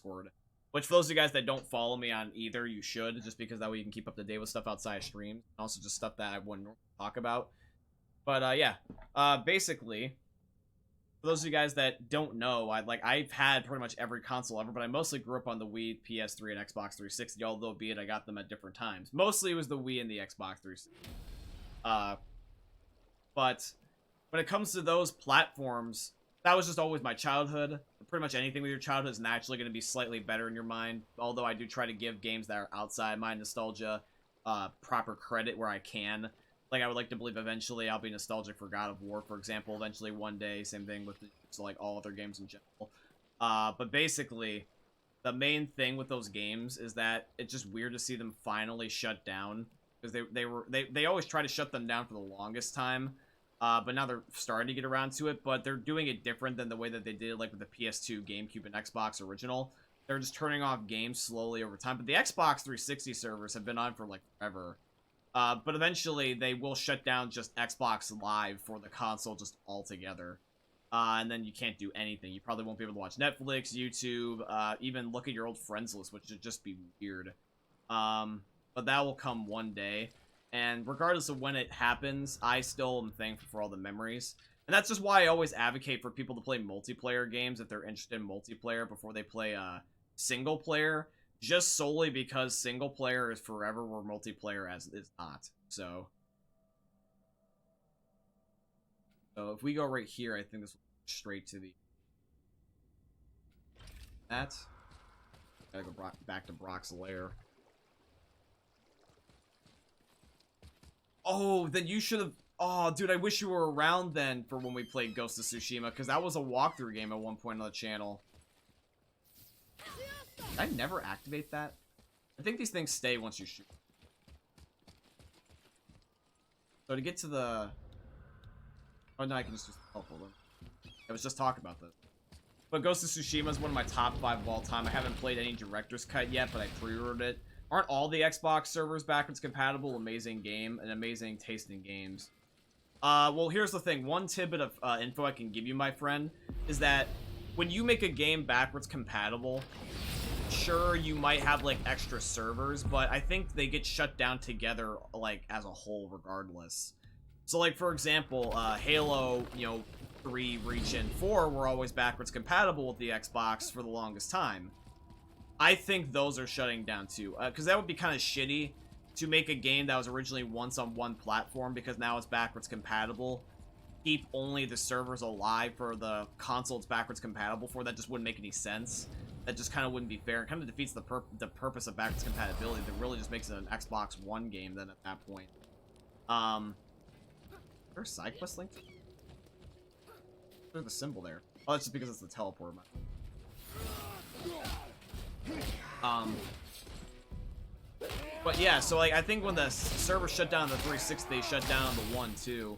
Discord. Which, for those of you guys that don't follow me on either, you should, just because that way you can keep up to date with stuff outside of streams. Also, just stuff that I wouldn't talk about. But, yeah. Basically, for those of you guys that don't know, I've had pretty much every console ever, but I mostly grew up on the Wii, PS3, and Xbox 360, although be it I got them at different times. Mostly it was the Wii and the Xbox 360. But when it comes to those platforms, that was just always my childhood. Pretty much anything with your childhood is naturally going to be slightly better in your mind, although I do try to give games that are outside my nostalgia proper credit where I can. Like, I would like to believe eventually I'll be nostalgic for God of War, for example, eventually one day. Same thing with like all other games in general. But basically, the main thing with those games is that it's just weird to see them finally shut down, because they always try to shut them down for the longest time. But now they're starting to get around to it, but they're doing it different than the way that they did, like, with the PS2, GameCube, and Xbox original. They're just turning off games slowly over time. But the Xbox 360 servers have been on for, like, forever. But eventually, they will shut down just Xbox Live for the console just altogether. And then you can't do anything. You probably won't be able to watch Netflix, YouTube, even look at your old friends list, which would just be weird. But that will come one day. And regardless of when it happens, I still am thankful for all the memories. And that's just why I always advocate for people to play multiplayer games if they're interested in multiplayer before they play single player. Just solely because single player is forever where multiplayer is not. So if we go right here, I think this will go straight to the... That. Gotta go back to Brock's lair. Oh, then you should have... Oh, dude, I wish you were around then for when we played Ghost of Tsushima, because that was a walkthrough game at one point on the channel. Did I never activate that? I think these things stay once you shoot. So to get to the... Oh, no, I can just... Oh, hold on. I was just talking about this. But Ghost of Tsushima is one of my top 5 of all time. I haven't played any Director's Cut yet, but I pre-ordered it. Aren't all the Xbox servers backwards compatible? Amazing game and amazing taste in games. Well, here's the thing. One tidbit of info I can give you, my friend, is that when you make a game backwards compatible, sure, you might have, like, extra servers, but I think they get shut down together, like, as a whole regardless. So, like, for example, Halo, 3, Reach, and 4 were always backwards compatible with the Xbox for the longest time. I think those are shutting down too, because that would be kind of shitty to make a game that was originally once on one platform because now it's backwards compatible. Keep only the servers alive for the console it's backwards compatible for. That just wouldn't make any sense. That just kind of wouldn't be fair. It kind of defeats the purpose of backwards compatibility. That really just makes it an Xbox One game then at that point. Is there a side quest link? There's the symbol there. Oh, that's just because it's the teleport. But yeah, so like I think when the server shut down the 360, they shut down the 1 too.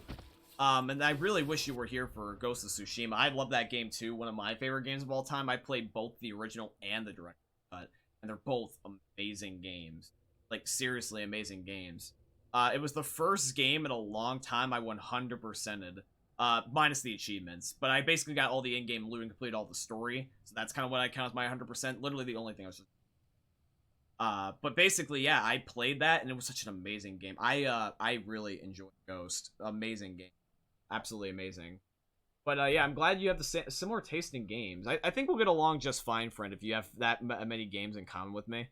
And I really wish you were here for Ghost of Tsushima. I love that game too. One of my favorite games of all time. I played both the original and the director's cut, and they're both amazing games. Like seriously amazing games. It was the first game in a long time I 100%ed. Minus the achievements, but I basically got all the in-game loot and completed all the story, so that's kind of what I count as my 100%. Literally the only thing I was just... but basically, yeah, I played that, and it was such an amazing game. I really enjoyed Ghost. Amazing game. Absolutely amazing. But, yeah, I'm glad you have the similar taste in games. I think we'll get along just fine, friend, if you have that many games in common with me.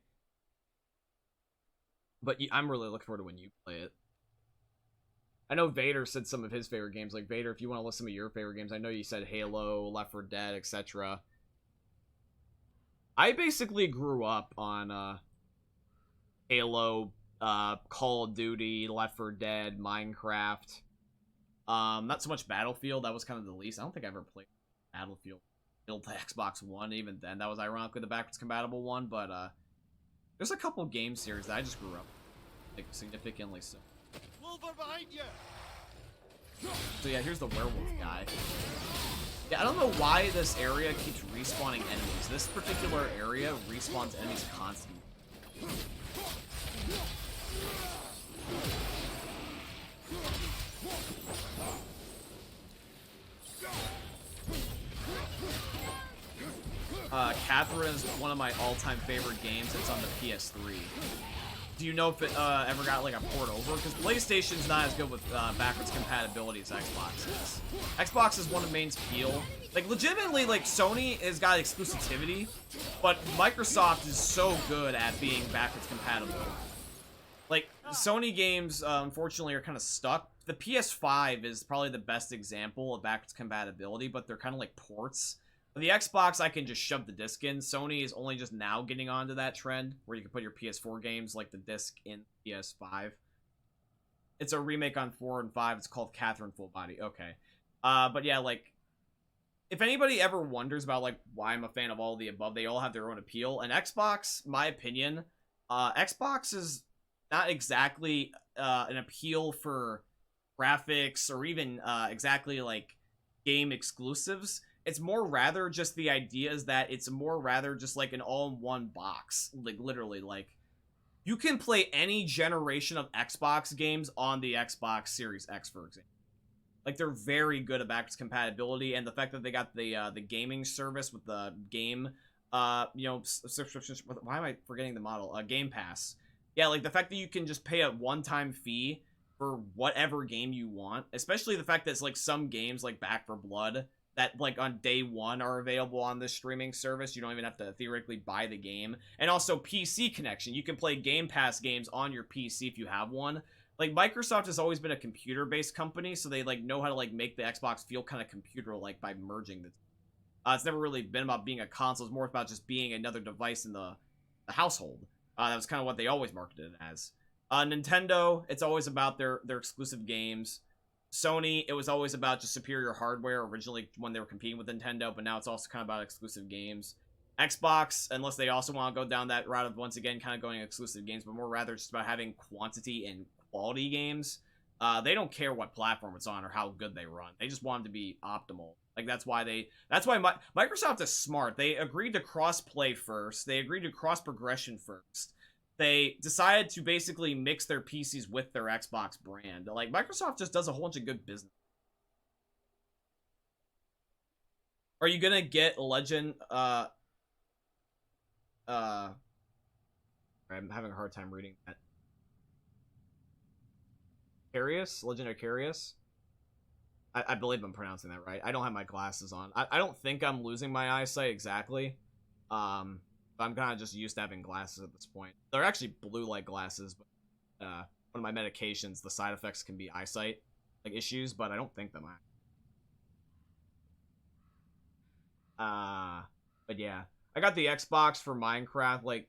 But I'm really looking forward to when you play it. I know Vader said some of his favorite games. Like, Vader, if you want to list some of your favorite games, I know you said Halo, Left 4 Dead, etc. I basically grew up on Halo, Call of Duty, Left 4 Dead, Minecraft. Not so much Battlefield. That was kind of the least. I don't think I ever played Battlefield. Built the Xbox One, even then. That was ironically the backwards compatible one, but there's a couple game series that I just grew up like significantly so. Behind you. So yeah, here's the werewolf guy. Yeah, I don't know why this area keeps respawning enemies. This particular area respawns enemies constantly. Catherine is one of my all-time favorite games. It's on the PS3. Do you know if it ever got like a port over? Because PlayStation's not as good with backwards compatibility as Xbox is. Xbox is one of the main appeal. Like legitimately, like Sony has got exclusivity, but Microsoft is so good at being backwards compatible. Like Sony games, unfortunately, are kind of stuck. The PS5 is probably the best example of backwards compatibility, but they're kind of like ports. The Xbox, I can just shove the disc in. Sony is only just now getting onto that trend, where you can put your PS4 games, like the disc, in PS5. It's a remake on 4 and 5. It's called Catherine Full Body. Okay. But yeah, like, if anybody ever wonders about, like, why I'm a fan of all of the above, they all have their own appeal. And Xbox, my opinion, Xbox is not exactly an appeal for graphics or even exactly, like, game exclusives. It's more rather just the idea is that it's more rather just like an all-in-one box. Like, literally, like, you can play any generation of Xbox games on the Xbox Series X, for example. Like, they're very good at backwards compatibility, and the fact that they got the gaming service with the game, you know, subscriptions. Why am I forgetting the model? Game Pass. Yeah, like, the fact that you can just pay a one-time fee for whatever game you want, especially the fact that it's, like, some games, like Back 4 Blood, that, like, on day one are available on this streaming service. You don't even have to theoretically buy the game. And also PC connection. You can play Game Pass games on your PC if you have one. Like, Microsoft has always been a computer-based company, so they, like, know how to, like, make the Xbox feel kind of computer-like by merging the it's never really been about being a console. It's more about just being another device in the household. That was kind of what they always marketed it as. Nintendo, it's always about their exclusive games. Sony, it was always about just superior hardware originally when they were competing with Nintendo, but now it's also kind of about exclusive games. Xbox, unless they also want to go down that route of, once again, kind of going exclusive games, but more rather just about having quantity and quality games. They don't care what platform it's on or how good they run. They just want them to be optimal. Like, that's why Microsoft is smart. They agreed to cross-play first. They agreed to cross-progression first. They decided to basically mix their PCs with their Xbox brand. Like, Microsoft just does a whole bunch of good business. Are you gonna get Legend? I'm having a hard time reading that. Carius? Legend of Carius? I believe I'm pronouncing that right. I don't have my glasses on. I don't think I'm losing my eyesight exactly. I'm kind of just used to having glasses at this point. They're actually blue light glasses, but one of my medications, the side effects can be eyesight like issues, but I don't think them are. But yeah, I got the Xbox for Minecraft. Like,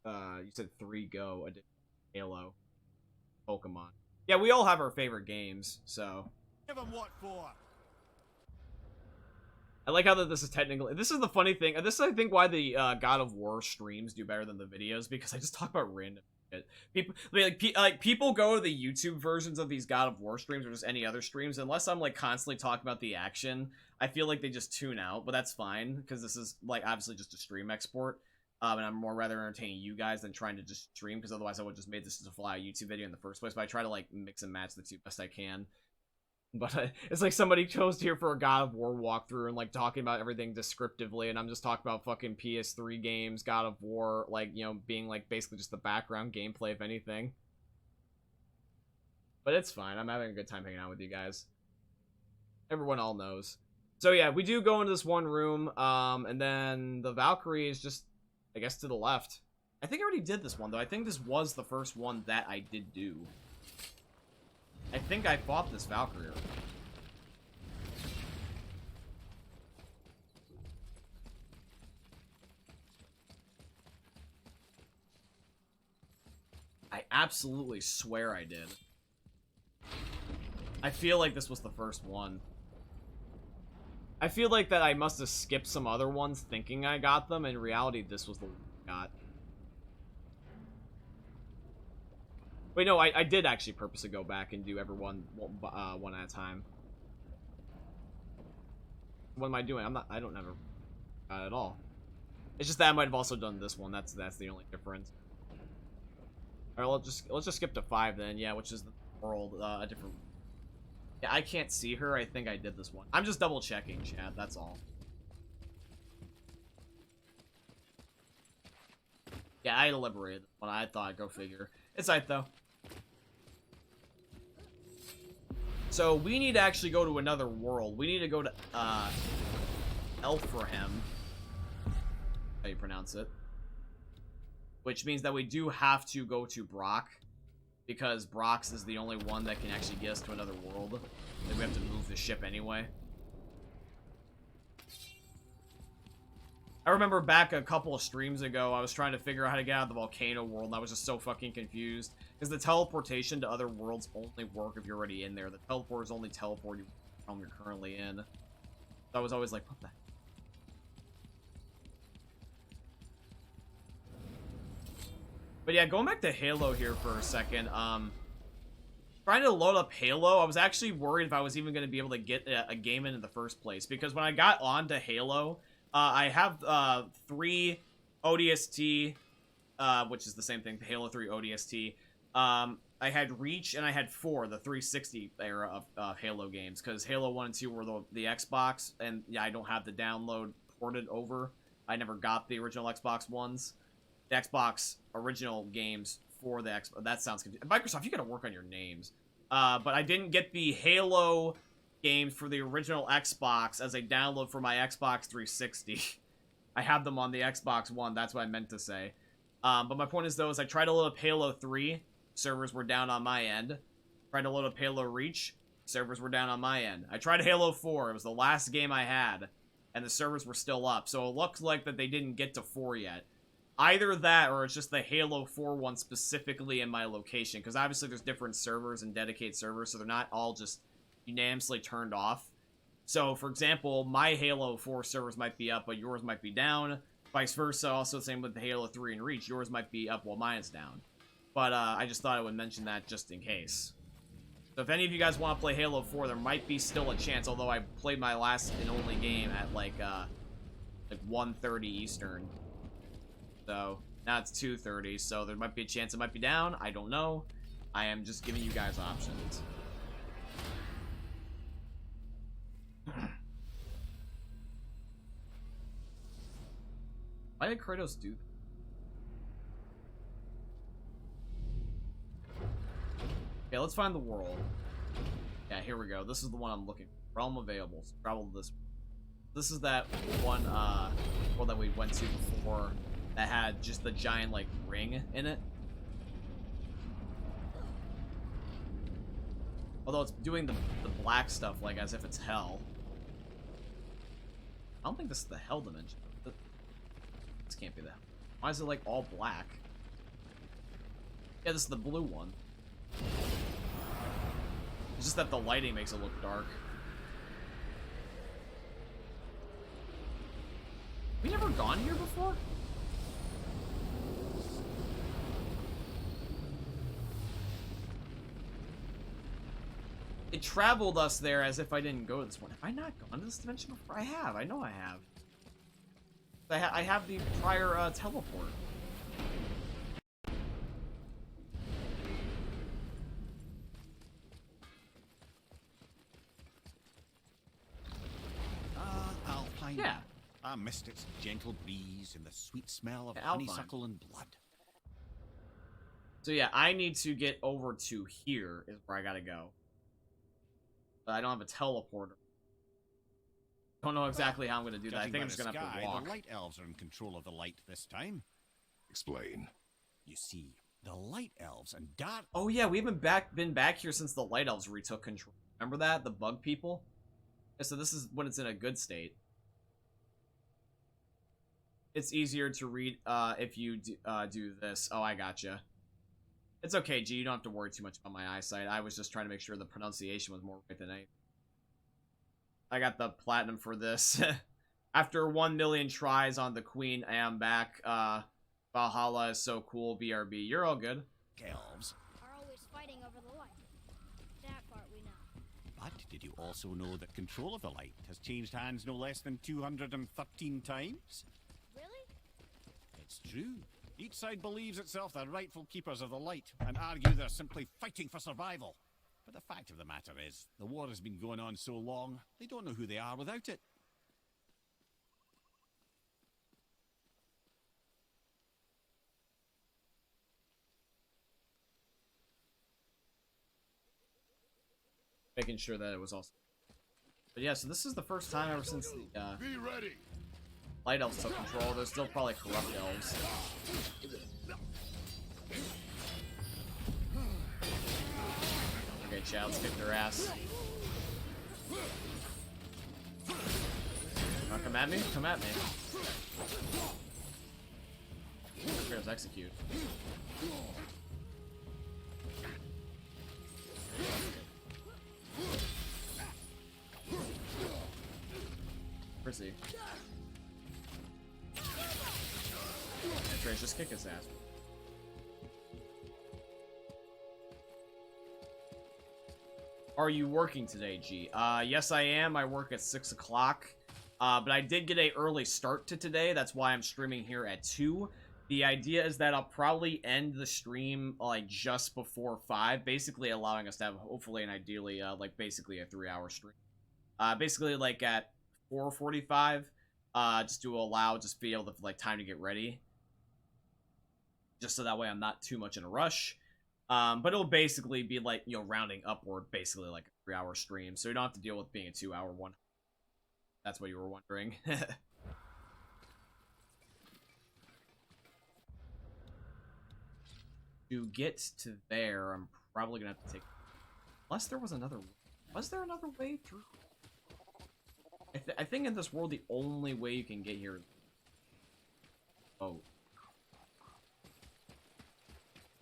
you said 3 Go, Halo, Pokemon. Yeah, we all have our favorite games, so. Give 'em what for? I like how that this is technically... This is the funny thing. This is, I think, why the God of War streams do better than the videos, because I just talk about random shit. People go to the YouTube versions of these God of War streams or just any other streams. Unless I'm, like, constantly talking about the action, I feel like they just tune out, but that's fine, because this is, like, obviously just a stream export. And I'm more rather entertaining you guys than trying to just stream, because otherwise I would have just made this as a fly YouTube video in the first place. But I try to, like, mix and match the two best I can. But it's like somebody chose here for a God of War walkthrough and, like, talking about everything descriptively, and I'm just talking about fucking PS3 games, God of War, like, you know, being, like, basically just the background gameplay, if anything. But it's fine. I'm having a good time hanging out with you guys. Everyone all knows. So, yeah, we do go into this one room, and then the Valkyrie is just, I guess, to the left. I think I already did this one, though. I think this was the first one that I did do. I think I fought this Valkyrie. I absolutely swear I did. I feel like this was the first one. I feel like that I must have skipped some other ones thinking I got them. In reality, this was the one I got. Wait, no, I did actually purposely go back and do everyone one at a time. What am I doing? I don't never at all. It's just that I might have also done this one. That's the only difference. Alright, let's just skip to 5 then, yeah, which is the world, a different. Yeah, I can't see her. I think I did this one. I'm just double checking, chat, that's all. Yeah, I deliberated when I thought, go figure. It's right, though. So, we need to actually go to another world. We need to go to, Elfrahem. How you pronounce it. Which means that we do have to go to Brock. Because Brock's is the only one that can actually get us to another world. Like, we have to move the ship anyway. I remember back a couple of streams ago, I was trying to figure out how to get out of the volcano world, and I was just so fucking confused. Because the teleportation to other worlds only work if you're already in there. The teleporters only teleport you from you're currently in. So I was always like, what the... But yeah, going back to Halo here for a second, trying to load up Halo, I was actually worried if I was even going to be able to get a game in the first place. Because when I got onto Halo... I have 3 ODST, which is the same thing, Halo 3 ODST. I had Reach, and I had 4, the 360 era of Halo games, because Halo 1 and 2 were the Xbox, and yeah, I don't have the download ported over. I never got the original Xbox ones. The Xbox original games for the Xbox. That sounds confusing. Microsoft, you gotta work on your names. But I didn't get the Halo... games for the original Xbox as a download for my Xbox 360. I have them on the Xbox One, that's what I meant to say. But my point is, though, is I tried to load up Halo 3, servers were down on my end. Tried to load up Halo Reach, servers were down on my end. I tried Halo 4, it was the last game I had, and the servers were still up, so it looks like that they didn't get to 4 yet. Either that, or it's just the Halo 4 one specifically in my location, because obviously there's different servers and dedicated servers, so they're not all just unanimously turned off. So, for example, my Halo 4 servers might be up, but yours might be down. Vice versa, also the same with the Halo 3 and Reach. Yours might be up while mine is down. But, I just thought I would mention that just in case. So if any of you guys want to play Halo 4, there might be still a chance, although I played my last and only game at, like 1:30 Eastern. So, now it's 2:30, so there might be a chance it might be down. I don't know. I am just giving you guys options. Why did Kratos do that? Okay, let's find the world. Yeah, here we go. This is the one I'm looking for. Realm available. So travel to this. This is that one world that we went to before that had just the giant, like, ring in it. Although it's doing the black stuff, like, as if it's hell. I don't think this is the hell dimension. This can't be that. Why is it, like, all black? Yeah, this is the blue one. It's just that the lighting makes it look dark. We never gone here before? It traveled us there as if I didn't go to this one. Have I not gone to this dimension before? I have. I know I have. I have the prior teleport. Alpine. Yeah. I missed its gentle breeze and the sweet smell of Yeah, honeysuckle and blood. So yeah, I need to get over to here is where I gotta go. But I don't have a teleporter. Don't know exactly how I'm gonna do that. I think I'm just gonna have to walk. The light elves are in control of the light this time. Explain. You see, the light elves and dark... Oh yeah, we haven't been back here since the light elves retook control. Remember that? The bug people? Yeah, so this is when it's in a good state. It's easier to read if you do this. Oh, I gotcha. It's okay, G. You don't have to worry too much about my eyesight. I was just trying to make sure the pronunciation was more right than anything. I got the platinum for this. After 1 million tries on the Queen, I am back. Valhalla is so cool. BRB. You're all good. elves. Are always fighting over the light. That part we know. But did you also know that control of the light has changed hands no less than 213 times? Really? It's true. Each side believes itself the rightful keepers of the light and argue they're simply fighting for survival. But the fact of the matter is, the war has been going on so long, they don't know who they are without it. Making sure that it was also. But yeah, so this is the first time ever since the Be ready. light elves took control. There's still probably corrupt elves. Okay, Chad, let's kick their ass. Come at me? Come at me. Here's execute. Where's he? Trace, just kick his ass. Are you working today, G? Yes, I am. I work at 6 o'clock. But I did get an early start to today. That's why I'm streaming here at 2. The idea is that I'll probably end the stream, like, just before 5. Basically allowing us to have, hopefully and ideally, like, basically a 3-hour stream. Basically, like, at 4:45. Just to allow, just be able to, like, time to get ready. Just so that way I'm not too much in a rush. But it'll basically be like, you know, rounding upward, basically like a 3-hour stream. So you don't have to deal with being a 2-hour one. That's what you were wondering. To get to there, I'm probably gonna have to take. Unless there was another. Was there another way through? I think in this world, the only way you can get here. Oh.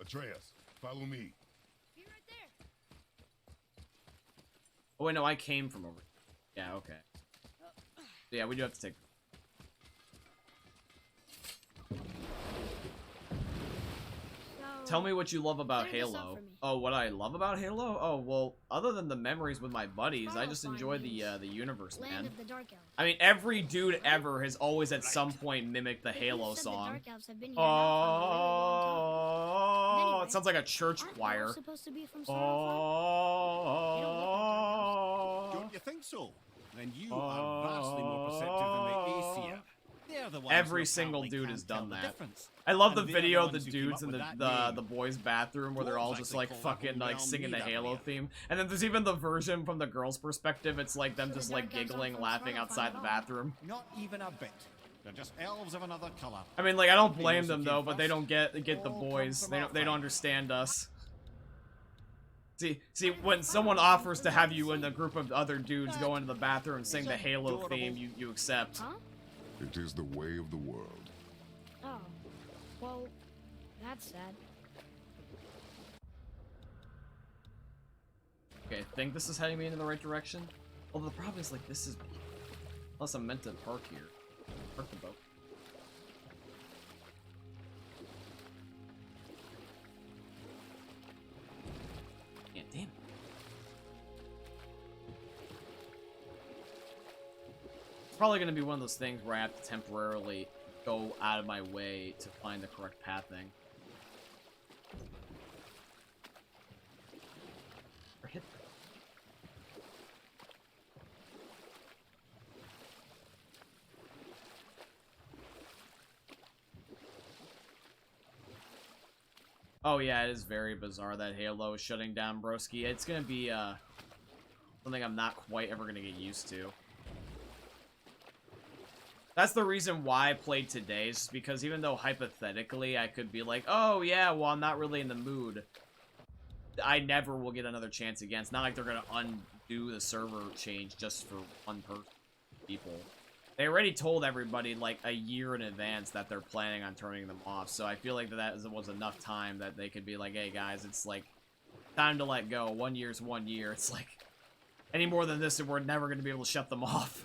Atreus, follow me. Be right there. Oh wait, no, I came from over. Yeah, okay. Yeah, we do have to take. Tell me what you love about Clear this up Halo. for me. Oh, what I love about Halo? Oh, well, other than the memories with my buddies, I just Follow enjoy findings. the universe, Land man. of the Dark Elves. I mean, every dude ever has always at some point mimicked the But you Halo said song. The Dark Elves have been here now for a really long time. Oh, Anyway, it sounds like a church Aren't choir. elves supposed to be from Starfall? Oh, Don't you think so? Then you are vastly more perceptive than the Aesir. They're the ones Every who single apparently dude can't has done tell the that. difference. I love the And they're video of the ones who came dudes up in with the that the name. boys' bathroom where they're all Dwarves just actually like call that fucking whole like realm singing the Halo Nidavellir. theme, and then there's even the version from the girls' perspective. It's like them So the just like Dark Elves giggling, aren't from laughing Starfall outside at the all. bathroom. Not even a bit. They're just elves of another color. I mean, like I don't They blame also them came though, but they first. don't get the All boys. come from They our don't tribe. understand us. See, when someone offers to have you and a group of other dudes go into the bathroom and sing the Halo theme, you accept. Huh? It is the way of the world. Oh. Well, that's sad. Okay, I think this is heading me in the right direction. Although the problem is like this is, unless I'm meant to park here, park the boat. Yeah, damn it. It's probably gonna be one of those things where I have to temporarily go out of my way to find the correct pathing. Or hit. Oh yeah, it is very bizarre that Halo is shutting down, broski. It's gonna be something I'm not quite ever gonna get used to. That's the reason why I played today, is because even though hypothetically I could be like, oh yeah, well I'm not really in the mood, I never will get another chance again. It's not like they're gonna undo the server change just for one person, people. They already told everybody like a year in advance that they're planning on turning them off, so I feel like that was enough time that they could be like, hey guys, it's like time to let go. 1 year's 1 year. It's like any more than this, we're never gonna be able to shut them off.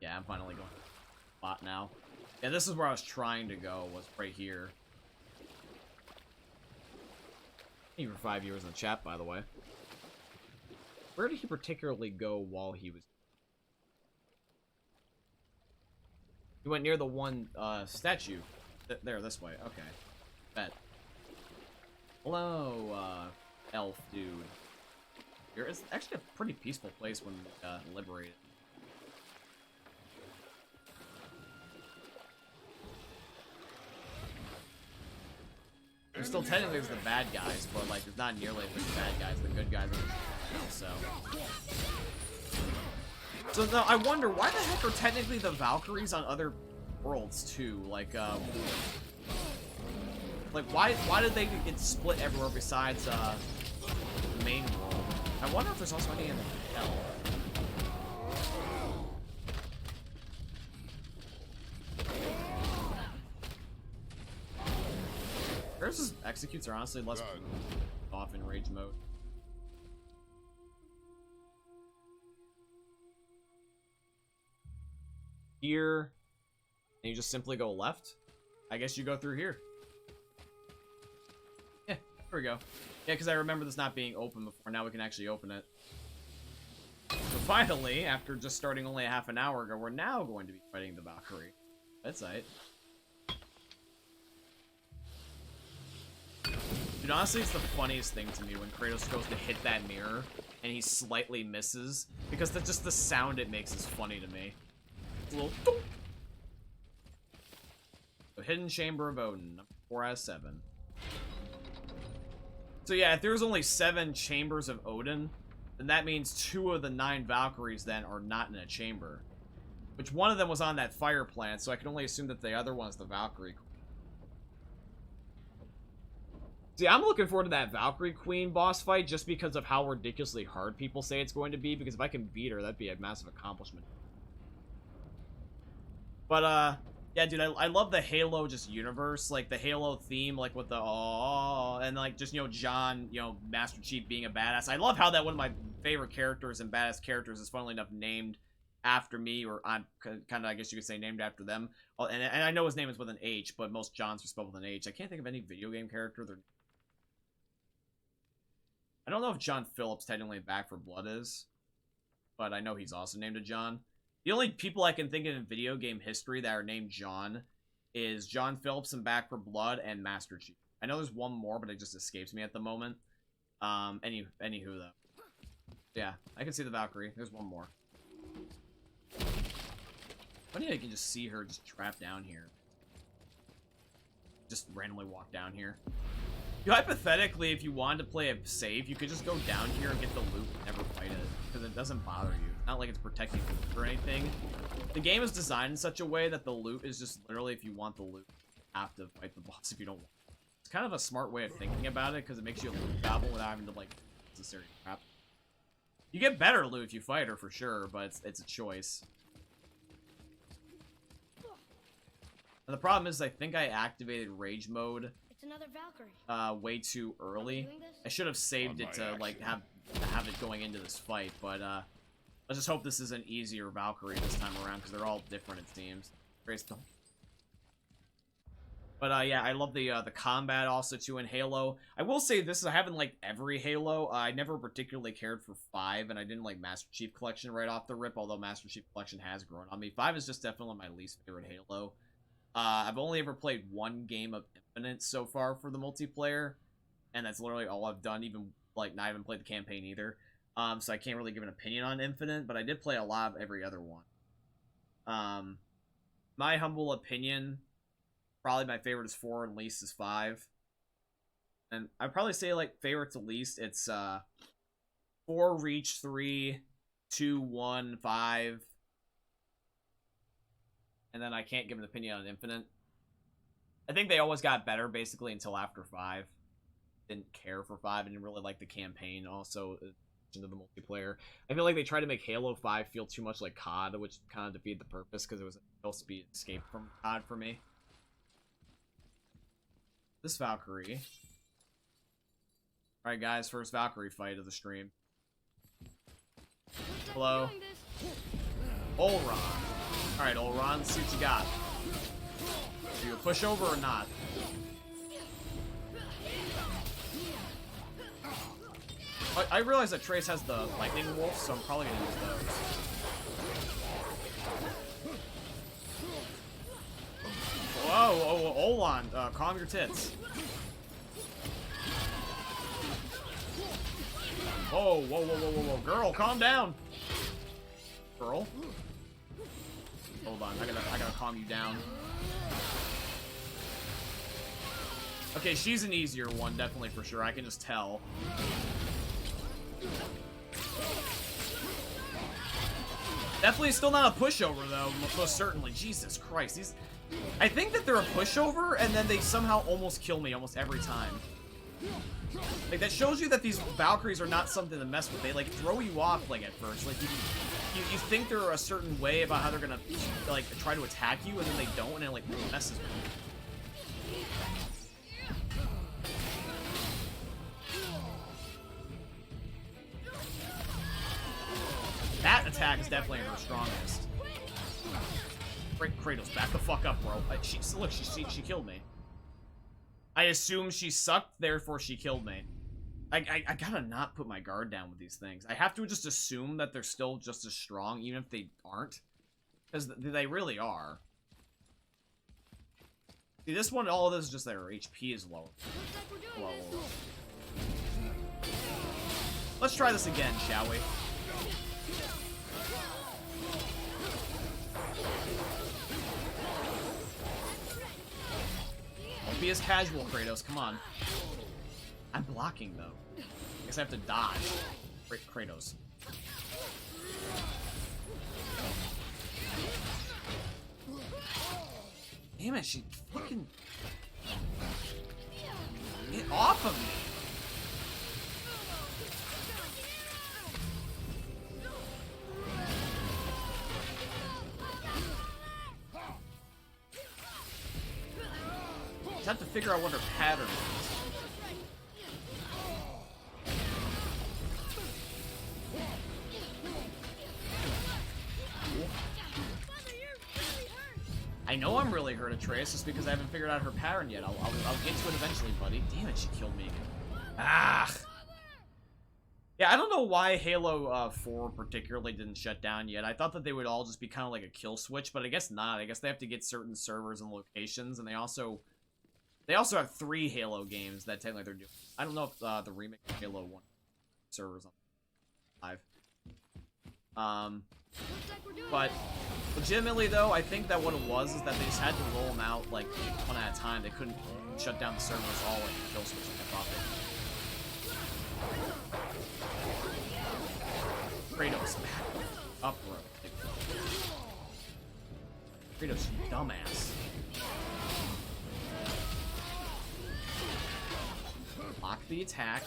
Yeah, I'm finally going spot now. Yeah, this is where I was trying to go, was right here. Thank you for 5 years in the chat, by the way. Where did he particularly go while he was... He went near the one, statue. There, this way. Okay. Bet. Hello, elf dude. Here is actually a pretty peaceful place when liberated. They're still technically the bad guys, but like there's not nearly as many bad guys. The good guys are so now I wonder why the heck are technically the Valkyries on other worlds too? Like why did they get split everywhere besides the main world? I wonder if there's also any in hell. Versus executes are honestly less off in rage mode. Here, and you just simply go left. I guess you go through here. Yeah, there we go. Yeah, because I remember this not being open before. Now we can actually open it. So finally, after just starting only a half an hour ago, we're now going to be fighting the Valkyrie. That's right. Dude, honestly, it's the funniest thing to me when Kratos goes to hit that mirror and he slightly misses, because that's just the sound it makes is funny to me. It's a little doop. The Hidden Chamber of Odin, number 4 out of 7. So yeah, if there's only 7 chambers of Odin, then that means 2 of the 9 Valkyries then are not in a chamber. Which one of them was on that fire plant, so I can only assume that the other one is the Valkyrie. See, I'm looking forward to that Valkyrie Queen boss fight just because of how ridiculously hard people say it's going to be, because if I can beat her, that'd be a massive accomplishment. But, yeah, dude, I love the Halo just universe, like, the Halo theme, like, with the, oh, and, like, just, you know, John, you know, Master Chief being a badass. I love how that one of my favorite characters and badass characters is, funnily enough, named after me, or I'm kind of, I guess you could say, named after them. And I know his name is with an H, but most Johns are spelled with an H. I can't think of any video game character that... I don't know if John Phillips technically Back for Blood is, but I know he's also named a John. The only people I can think of in video game history that are named John is John Phillips in Back for Blood and Master Chief. I know there's one more, but it just escapes me at the moment. Anywho though. Yeah, I can see the Valkyrie. There's one more. Funny I can just see her just trapped down here. Just randomly walk down here. Hypothetically, if you wanted to play a save, you could just go down here and get the loot and never fight it, because it doesn't bother you. It's not like it's protecting you or anything. The game is designed in such a way that the loot is just literally, if you want the loot, you have to fight the boss if you don't want it. It's kind of a smart way of thinking about it, because it makes you a loot gobble without having to, like, necessary crap. You get better loot if you fight her, for sure, but it's a choice. And the problem is, I think I activated Rage Mode Another Valkyrie. Way too early. I should have saved it to like have it going into this fight, but let's just hope this is an easier Valkyrie this time around, because they're all different, it seems. But yeah, I love the combat also too in Halo. I will say this: I haven't liked every Halo. I never particularly cared for 5, and I didn't like Master Chief Collection right off the rip. Although Master Chief Collection has grown on me, 5 is just definitely my least favorite Halo. I've only ever played 1 game of Infinite so far for the multiplayer, and that's literally all I've done, even, like, not even played the campaign either. So I can't really give an opinion on Infinite, but I did play a lot of every other one. My humble opinion, probably my favorite is 4 and least is 5. And I'd probably say, like, favorite to least, it's 4, Reach, 3, 2, 1, 5... And then I can't give an opinion on Infinite. I think they always got better, basically, until after 5. Didn't care for 5, and didn't really like the campaign, also, into the multiplayer. I feel like they tried to make Halo 5 feel too much like COD, which kind of defeated the purpose, because it was supposed to be escape from COD for me. This Valkyrie. Alright, guys, first Valkyrie fight of the stream. Hello. Olron. Alright, Olron, let's see what you got. Are you a pushover or not? I realize that Trace has the lightning wolf, so I'm probably gonna use those. Whoa, Olron, calm your tits. Whoa, girl, calm down. Girl. Hold on, I gotta calm you down. Okay, she's an easier one, definitely for sure. I can just tell. Definitely still not a pushover, though, most certainly. Jesus Christ. These... I think that they're a pushover, and then they somehow almost kill me almost every time. Like, that shows you that these Valkyries are not something to mess with. They, like, throw you off, like, at first. Like, you think they're a certain way about how they're gonna, like, try to attack you, and then they don't, and it, like, messes with you. That attack is definitely her strongest. Kratos, back the fuck up, bro. Look, she killed me. I assume she sucked, therefore she killed me. I gotta not put my guard down with these things. I have to just assume that they're still just as strong, even if they aren't. Because they really are. See, this one, all of this is just their HP is low. Low. Let's try this again, shall we? Don't be as casual, Kratos. Come on. I'm blocking, though. I guess I have to dodge. Kratos. Damn it, she fucking... Get off of me! I have to figure out what her pattern is. I know I'm really hurt, Atreus, just because I haven't figured out her pattern yet. I'll get to it eventually, buddy. Damn it, she killed me again. Ah! Yeah, I don't know why Halo 4 particularly didn't shut down yet. I thought that they would all just be kind of like a kill switch, but I guess not. I guess they have to get certain servers and locations, and they also have 3 Halo games that technically they're doing. I don't know if the remake of Halo 1 servers on 5. But legitimately though, I think that what it was is that they just had to roll them out like one at a time. They couldn't shut down the servers all like kill switch like I thought they would. Kratos, back up, bro. Kratos, you dumbass. Block the attack.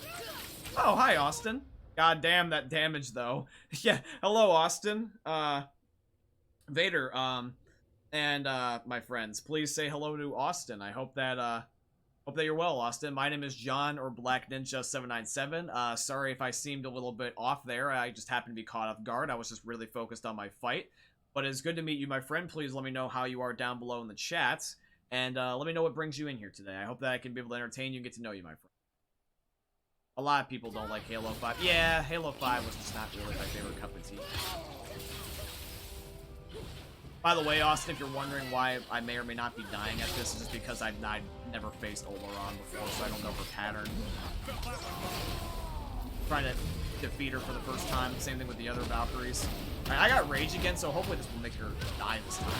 Oh, hi, Austin. God damn that damage, though. Yeah, hello, Austin. Vader, and my friends, please say hello to Austin. I hope that you're well, Austin. My name is John, or Black Ninja 797. Sorry if I seemed a little bit off there. I just happened to be caught off guard. I was just really focused on my fight. But it's good to meet you, my friend. Please let me know how you are down below in the chats. And let me know what brings you in here today. I hope that I can be able to entertain you and get to know you, my friend. A lot of people don't like Halo 5. Yeah, Halo 5 was just not really my favorite cup of tea. By the way, Austin, if you're wondering why I may or may not be dying at this, it's just because I've never faced Oleron before, so I don't know her pattern. Trying to defeat her for the first time. Same thing with the other Valkyries. Right, I got Rage again, so hopefully this will make her die this time.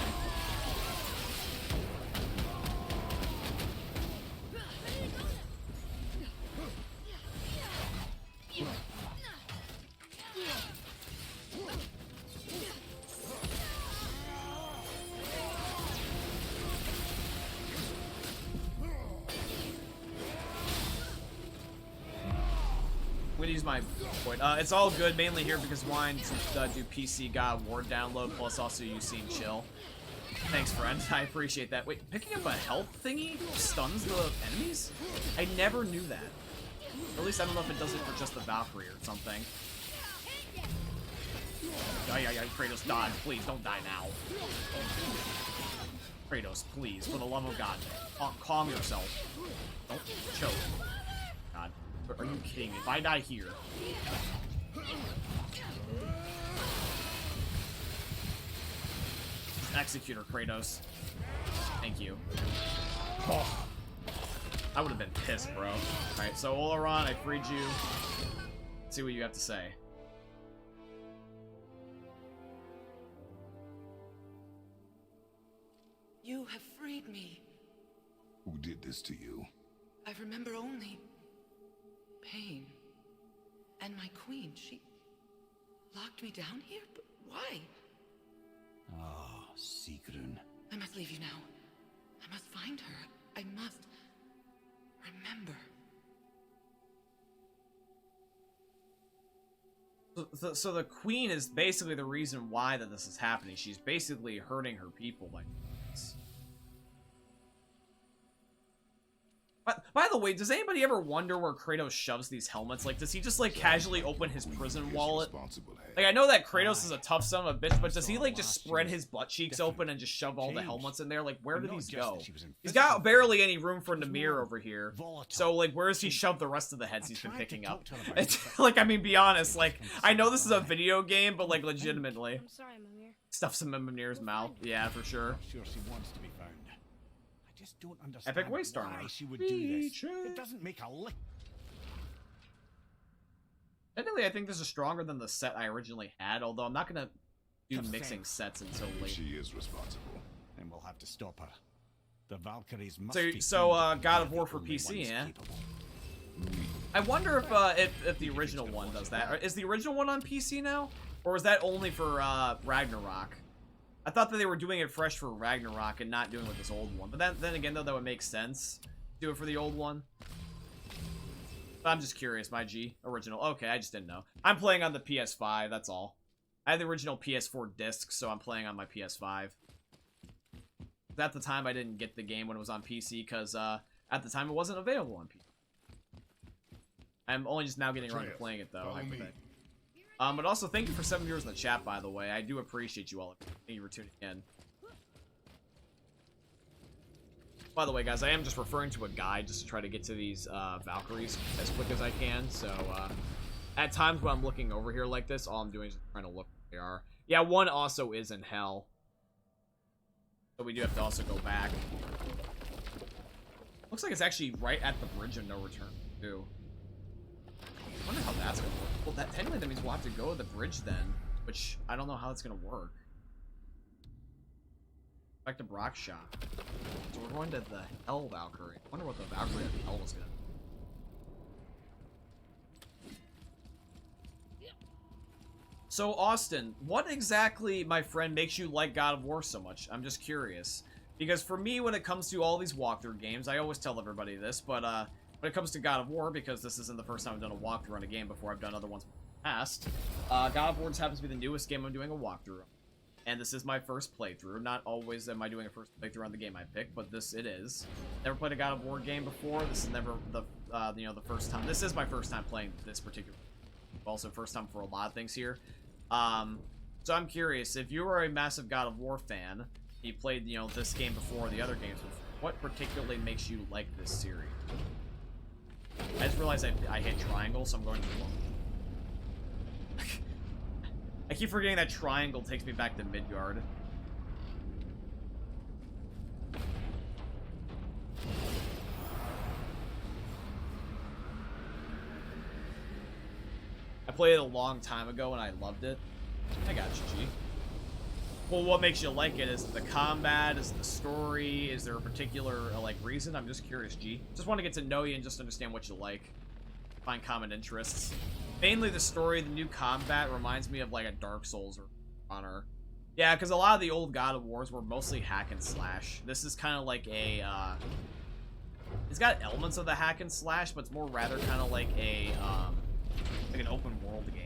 I'm gonna use my point. It's all good, mainly here because Wine to do PC God Ward download, plus also you seem chill. Thanks, friend. I appreciate that. Wait, picking up a health thingy stuns the enemies? I never knew that. Or at least I don't know if it does it for just the Valkyrie or something. Yeah, Kratos, dodge. Please, don't die now. Kratos, please, for the love of God, calm yourself. Don't choke. God, are you kidding me? If I die here... Executor, Kratos. Thank you. Oh. I would have been pissed, bro. Alright, so Oleron, I freed you. Let's see what you have to say. You have freed me. Who did this to you? I remember only pain. And my queen, she locked me down here? But why? Ah, Sigrun. I must leave you now. I must find her. I must remember. So the queen is basically the reason why that this is happening. She's basically hurting her people by this. By the way, does anybody ever wonder where Kratos shoves these helmets? Like, does he just, like, casually open his prison wallet? Like, I know that Kratos is a tough son of a bitch, but does he, like, just spread his butt cheeks open and just shove all the helmets in there? Like, where do these go? He's got barely any room for Namir over here. So, like, where does he shove the rest of the heads he's been picking up? Like, I mean, be honest, like, I know this is a video game, but, like, legitimately. I'm sorry, Mimir. Stuff some in Mimir's mouth. Yeah, for sure. Sure she wants to be found. I just don't understand Epic waste armor. why she would do this. It doesn't make a lick. Technically, I think this is stronger than the set I originally had, although I'm not gonna do mixing sets until late. She is responsible. And we'll have to stop her. The Valkyries must So, be God of War for PC, yeah? I wonder if the original one does that. Is the original one on PC now? Or is that only for Ragnarok? I thought that they were doing it fresh for Ragnarok and not doing it with this old one. But then again, though, that would make sense. Do it for the old one. But I'm just curious, my G. Original. Okay, I just didn't know. I'm playing on the PS5, that's all. I had the original PS4 disc, so I'm playing on my PS5. At the time, I didn't get the game when it was on PC, because at the time, it wasn't available on PC. I'm only just now getting around to playing it, though. But also, thank you for 7 viewers in the chat, by the way. I do appreciate you all. Thank you for tuning in. By the way, guys, I am just referring to a guide just to try to get to these Valkyries as quick as I can. So, at times when I'm looking over here like this, all I'm doing is trying to look where they are. Yeah, one also is in hell. So we do have to also go back. Looks like it's actually right at the bridge of no return, too. I wonder how that's gonna work. Well, technically that means we'll have to go to the bridge then, which I don't know how it's gonna work. Back to Brock's shop. So we're going to the Hell Valkyrie. I wonder what the Valkyrie of Hell was gonna do. So Austin, what exactly, my friend, makes you like God of War so much? I'm just curious. Because for me, when it comes to all these walkthrough games, I always tell everybody this, but when it comes to God of War, because this isn't the first time I've done a walkthrough on a game before, I've done other ones in the past, God of War just happens to be the newest game I'm doing a walkthrough. And this is my first playthrough. Not always am I doing a first playthrough on the game I pick, but this it is. Never played a God of War game before. This is never the the first time. This is my first time playing this particular. Also, first time for a lot of things here. So I'm curious, if you are a massive God of War fan, you played this game before the other games before, what particularly makes you like this series? I just realized I hit triangle, so I'm going to I keep forgetting that triangle takes me back to Midgard. I played it a long time ago and I loved it. I got you, G. Well, what makes you like it? Is it the combat? Is it the story? Is there a particular, reason? I'm just curious, G. Just want to get to know you and just understand what you like. Find common interests. Mainly the story, the new combat reminds me of, like, a Dark Souls or Honor. Yeah, because a lot of the old God of Wars were mostly hack and slash. This is kind of like a, it's got elements of the hack and slash, but it's more rather kind of like a, like an open world game.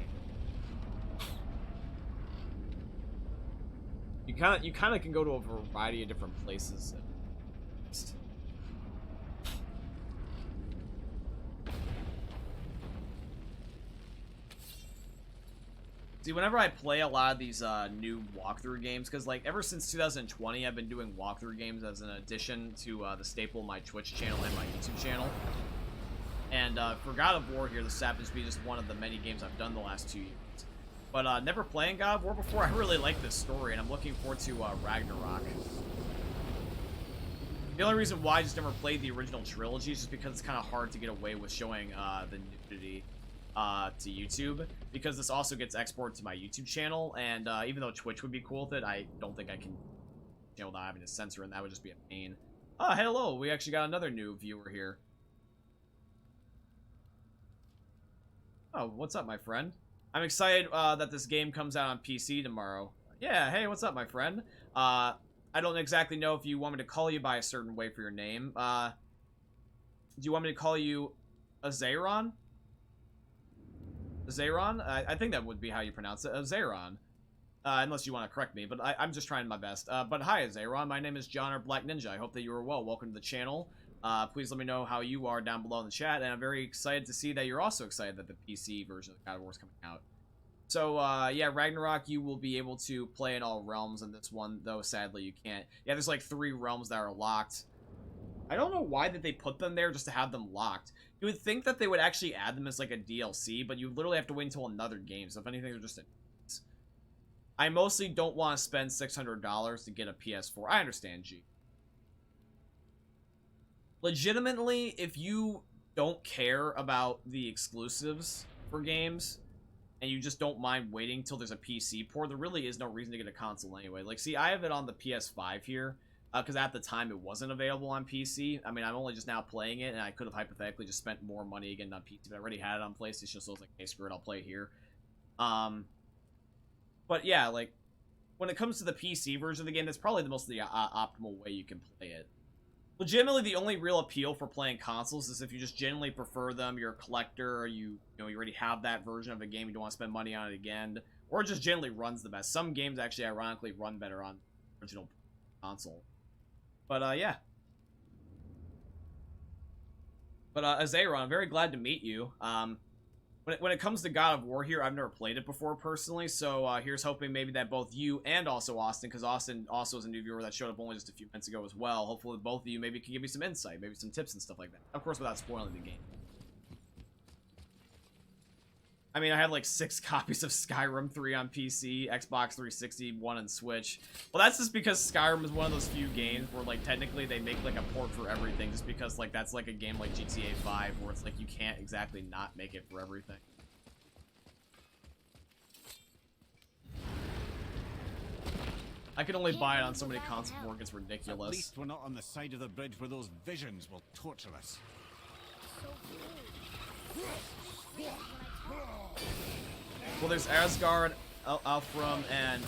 You kind of can go to a variety of different places. See, whenever I play a lot of these new walkthrough games, because like ever since 2020, I've been doing walkthrough games as an addition to the staple of my Twitch channel and my YouTube channel. And for God of War here, this happens to be just one of the many games I've done the last 2 years. But never playing God of War before, I really like this story, and I'm looking forward to Ragnarok. The only reason why I just never played the original trilogy is just because it's kind of hard to get away with showing the nudity to YouTube, because this also gets exported to my YouTube channel, and even though Twitch would be cool with it, I don't think I can, without having to censor it, and that would just be a pain. Oh, hello, we actually got another new viewer here. Oh, what's up, my friend? I'm excited that this game comes out on PC tomorrow. Yeah, hey, what's up, my friend? I don't exactly know if you want me to call you by a certain way for your name. Do you want me to call you Azeron? Azeron? I think that would be how you pronounce it. Azeron. Unless you want to correct me, but I'm just trying my best. But hi, Azeron. My name is John or Black Ninja. I hope that you are well. Welcome to the channel. Please let me know how you are down below in the chat, and I'm very excited to see that you're also excited that the PC version of God of War is coming out. So, yeah, Ragnarok, you will be able to play in all realms in this one, though sadly you can't. Yeah, there's like 3 realms that are locked. I don't know why that they put them there just to have them locked. You would think that they would actually add them as like a DLC, but you literally have to wait until another game, so if anything, they're just a... I mostly don't want to spend $600 to get a PS4. I understand, G. Legitimately, if you don't care about the exclusives for games, and you just don't mind waiting till there's a PC port, there really is no reason to get a console anyway. Like, see, I have it on the PS5 here, because at the time it wasn't available on PC. I mean, I'm only just now playing it, and I could have hypothetically just spent more money getting on PC, but I already had it on PlayStation, so I was like, hey, screw it, I'll play it here. But yeah, like, when it comes to the PC version of the game, that's probably the most optimal way you can play it. Legitimately, the only real appeal for playing consoles is if you just genuinely prefer them, you're a collector, or you already have that version of a game, you don't want to spend money on it again, or it just generally runs the best. Some games actually, ironically, run better on the original console. But, yeah. But, Azeron, I'm very glad to meet you. When it comes to God of War here, I've never played it before personally, so here's hoping maybe that both you and also Austin, because Austin also is a new viewer that showed up only just a few minutes ago as well, hopefully both of you maybe can give me some insight, maybe some tips and stuff like that. Of course, without spoiling the game. I mean, I have like 6 copies of Skyrim 3 on PC, Xbox 360, 1 on Switch. Well, that's just because Skyrim is one of those few games where, like, technically they make, like, a port for everything, just because, like, that's like a game like GTA 5, where it's like you can't exactly not make it for everything. I can only buy it on so many consoles before it gets ridiculous. At least we're not on the side of the bridge where those visions will torture us. So cool. Well, there's Asgard, Alfram, and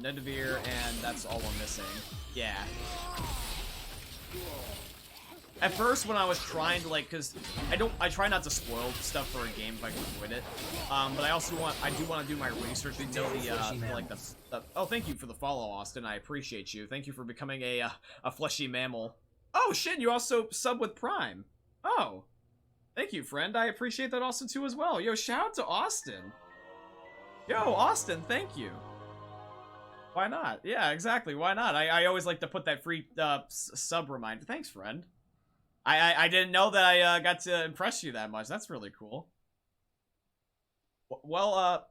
Nedivir, and that's all we're missing. Yeah. At first, when I was trying to, like, because I try not to spoil stuff for a game if I can avoid it. But I do want to do my research to know oh, thank you for the follow, Austin. I appreciate you. Thank you for becoming a fleshy mammal. Oh, shit, you also sub with Prime. Oh. Thank you, friend. I appreciate that also, too, as well. Yo, shout out to Austin. Yo, Austin, thank you. Why not? Yeah, exactly. Why not? I always like to put that free sub reminder. Thanks, friend. I didn't know that I got to impress you that much. That's really cool. Well,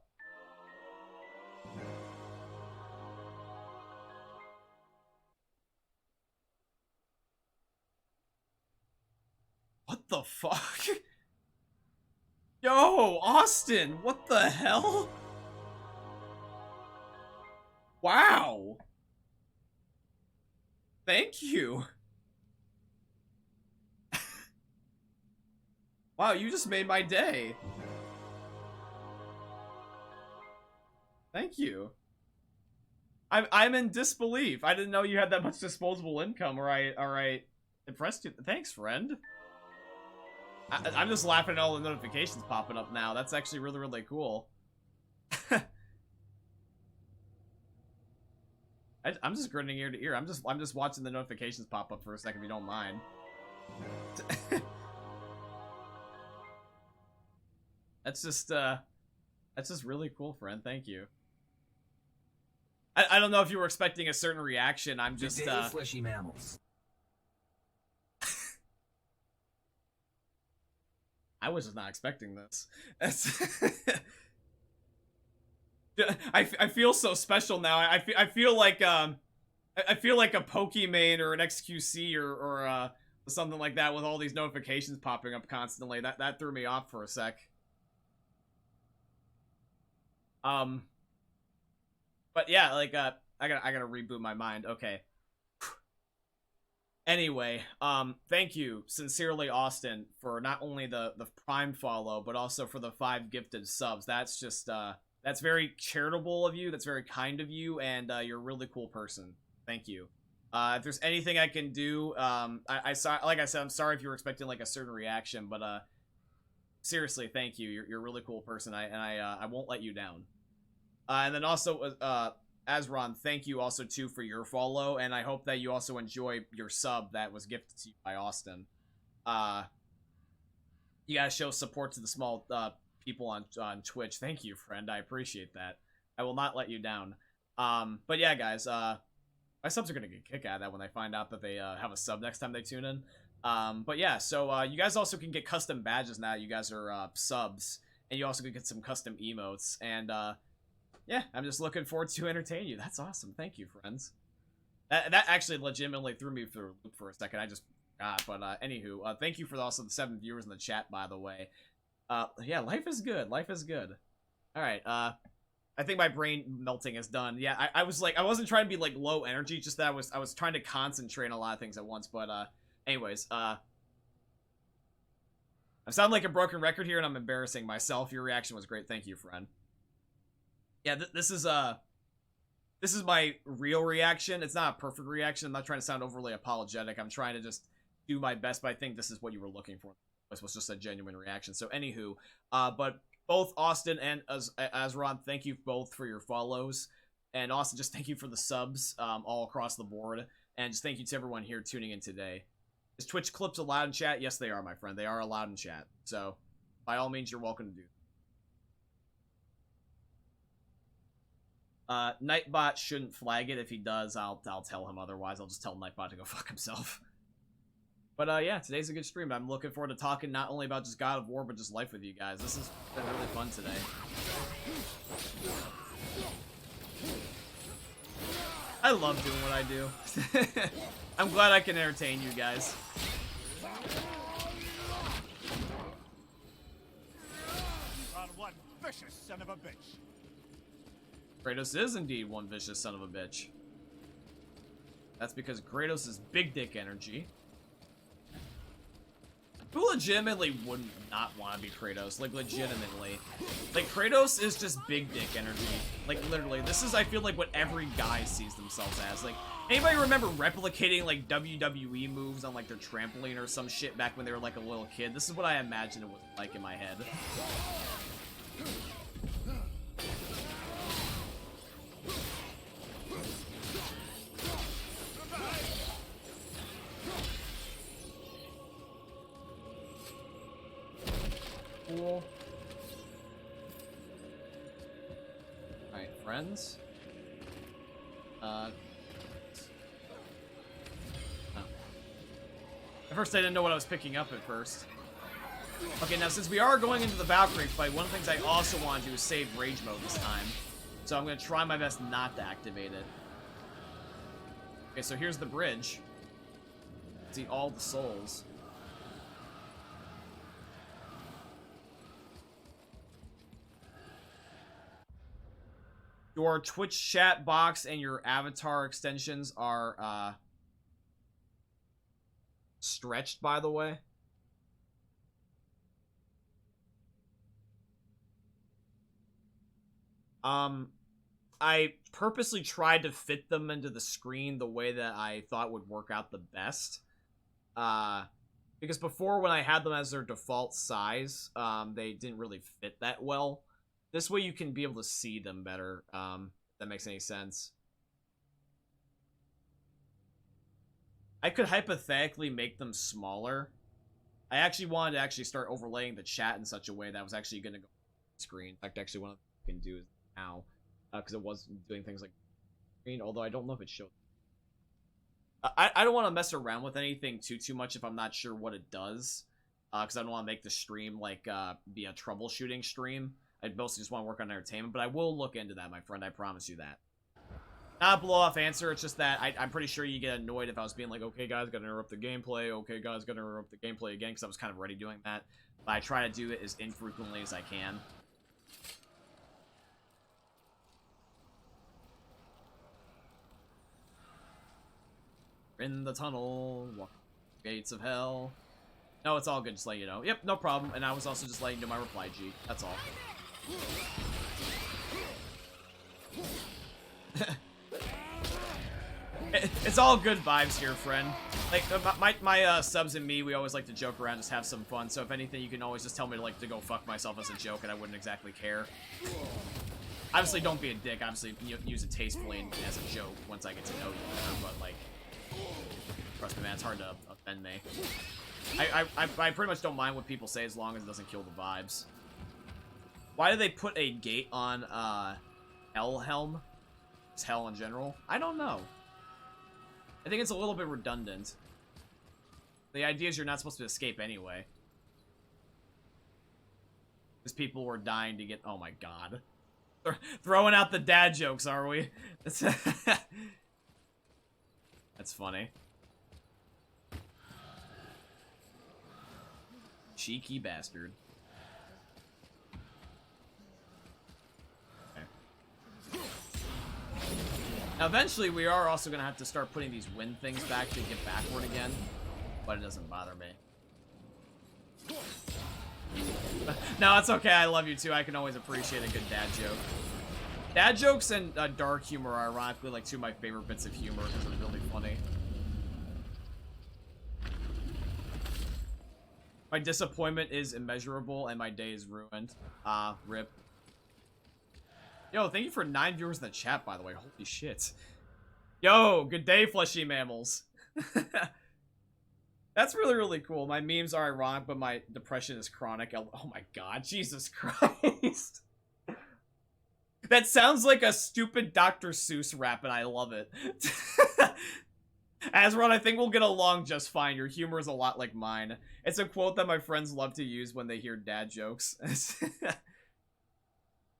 what the fuck? Yo, Austin, what the hell? Wow. Thank you. Wow, you just made my day. Thank you. I'm in disbelief. I didn't know you had that much disposable income, or I impressed you. Thanks, friend. I'm just laughing at all the notifications popping up now. That's actually really, really cool. I'm just grinning ear to ear. I'm just watching the notifications pop up for a second, if you don't mind. That's just really cool, friend. Thank you. I don't know if you were expecting a certain reaction. I'm just fleshy mammals. I was just not expecting this. I feel so special now. I feel like a Pokimane or an XQC or something like that with all these notifications popping up constantly. That threw me off for a sec. But yeah, like I gotta reboot my mind. Okay. Anyway, thank you sincerely, Austin, for not only the Prime follow, but also for the 5 gifted subs. That's just, that's very charitable of you, that's very kind of you, and you're a really cool person. Thank you. If there's anything I can do, I saw, like I said, I'm sorry if you were expecting like a certain reaction, but seriously, thank you. You're a really cool person, I won't let you down. And then also, Azron, thank you also too for your follow, and I hope that you also enjoy your sub that was gifted to you by Austin. You gotta show support to the small people on Twitch. Thank you, friend. I appreciate that. I will not let you down. But yeah, guys, my subs are gonna get a kick out of that when they find out that they have a sub next time they tune in. But yeah, so you guys also can get custom badges now. You guys are subs, and you also can get some custom emotes, and yeah, I'm just looking forward to entertain you. That's awesome. Thank you, friends. That actually legitimately threw me through a loop for a second. I just forgot. But anywho, thank you for also the 7 viewers in the chat, by the way. Yeah, life is good. Life is good. All right. I think my brain melting is done. Yeah, I was like, I wasn't trying to be like low energy. Just that I was trying to concentrate on a lot of things at once. But anyways, I sound like a broken record here, and I'm embarrassing myself. Your reaction was great. Thank you, friend. Yeah, this is my real reaction. It's not a perfect reaction. I'm not trying to sound overly apologetic. I'm trying to just do my best, but I think this is what you were looking for. This was just a genuine reaction. So anywho, but both Austin and Azron, thank you both for your follows. And Austin, just thank you for the subs all across the board. And just thank you to everyone here tuning in today. Is Twitch clips allowed in chat? Yes, they are, my friend. They are allowed in chat. So by all means, you're welcome to do. Nightbot shouldn't flag it. If he does, I'll tell him otherwise. I'll just tell Nightbot to go fuck himself. But yeah, today's a good stream. I'm looking forward to talking not only about just God of War, but just life with you guys. This has been really fun today. I love doing what I do. I'm glad I can entertain you guys. You are one vicious son of a bitch. Kratos is indeed one vicious son of a bitch. That's because Kratos is big dick energy. Who legitimately wouldn't not want to be Kratos? Like, legitimately. Like, Kratos is just big dick energy. Like, literally. This is, I feel like, what every guy sees themselves as. Like, anybody remember replicating, like, WWE moves on, like, their trampoline or some shit back when they were, like, a little kid? This is what I imagine it was like in my head. Cool. Alright, friends. Oh. At first I didn't know what I was picking up at first. Okay, now since we are going into the Valkyrie fight, one of the things I also want to do is save Rage Mode this time. So I'm going to try my best not to activate it. Okay, so here's the bridge. See all the souls. Your Twitch chat box and your avatar extensions are stretched, by the way. I purposely tried to fit them into the screen the way that I thought would work out the best. Because before, when I had them as their default size, they didn't really fit that well. This way you can be able to see them better, if that makes any sense. I could hypothetically make them smaller. I actually wanted to actually start overlaying the chat in such a way that was actually going to go on the screen. In fact, actually one of the things I can do is now, because it was doing things like screen, although I don't know if it showed. I don't want to mess around with anything too much if I'm not sure what it does, because I don't want to make the stream like be a troubleshooting stream. I mostly just want to work on entertainment, but I will look into that, my friend. I promise you that. Not a blow-off answer. It's just that I'm pretty sure you get annoyed if I was being like, okay, guys, gotta interrupt the gameplay. Okay, guys, gotta interrupt the gameplay again, because I was kind of already doing that. But I try to do it as infrequently as I can. in the tunnel, walk gates of hell. No, it's all good, just let you know. Yep, no problem. And I was also just letting you know my reply, G. That's all. It's all good vibes here, friend. Like, my subs and me, we always like to joke around, just have some fun. So if anything, you can always just tell me to go fuck myself as a joke, and I wouldn't exactly care. Obviously, don't be a dick. Obviously, use it tastefully and as a joke once I get to know you better. But, like, trust me, man, it's hard to offend me. I pretty much don't mind what people say as long as it doesn't kill the vibes. Why do they put a gate on, Helm? It's hell in general? I don't know. I think it's a little bit redundant. The idea is you're not supposed to escape anyway. Because people were dying to get... Oh my god. Throwing out the dad jokes, are we? That's funny. Cheeky bastard. Now, eventually, we are also going to have to start putting these wind things back to get backward again, but it doesn't bother me. No, it's okay. I love you, too. I can always appreciate a good dad joke. Dad jokes and dark humor are ironically like two of my favorite bits of humor because they're really funny. My disappointment is immeasurable and my day is ruined. Rip. Yo, thank you for 9 viewers in the chat, by the way. Holy shit. Yo, good day, fleshy mammals. That's really, really cool. My memes are ironic, but my depression is chronic. Oh my god, Jesus Christ. That sounds like a stupid Dr. Seuss rap, and I love it. Azron, I think we'll get along just fine. Your humor is a lot like mine. It's a quote that my friends love to use when they hear dad jokes.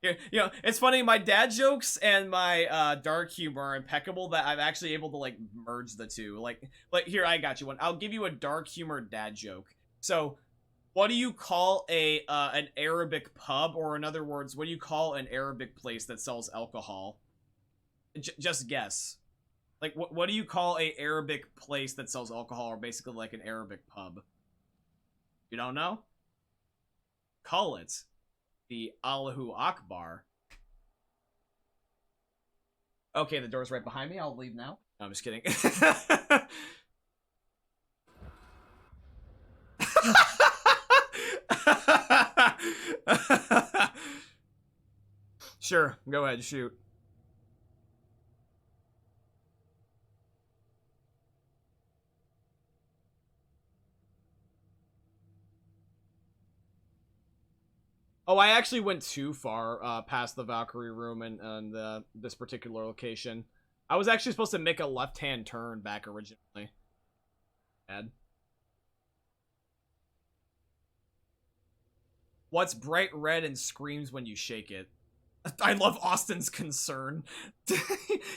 You know, it's funny, my dad jokes and my dark humor are impeccable that I'm actually able to, like, merge the two. Like, here, I got you one. I'll give you a dark humor dad joke. So, what do you call an Arabic pub? Or in other words, what do you call an Arabic place that sells alcohol? Just guess. Like, what do you call a Arabic place that sells alcohol, or basically like an Arabic pub? You don't know? Call it the Allahu Akbar. Okay, the door's right behind me. I'll leave now. No, I'm just kidding. Sure, go ahead, shoot. Oh, I actually went too far past the Valkyrie room and this particular location. I was actually supposed to make a left-hand turn back originally. Bad. What's bright red and screams when you shake it? I love Austin's concern.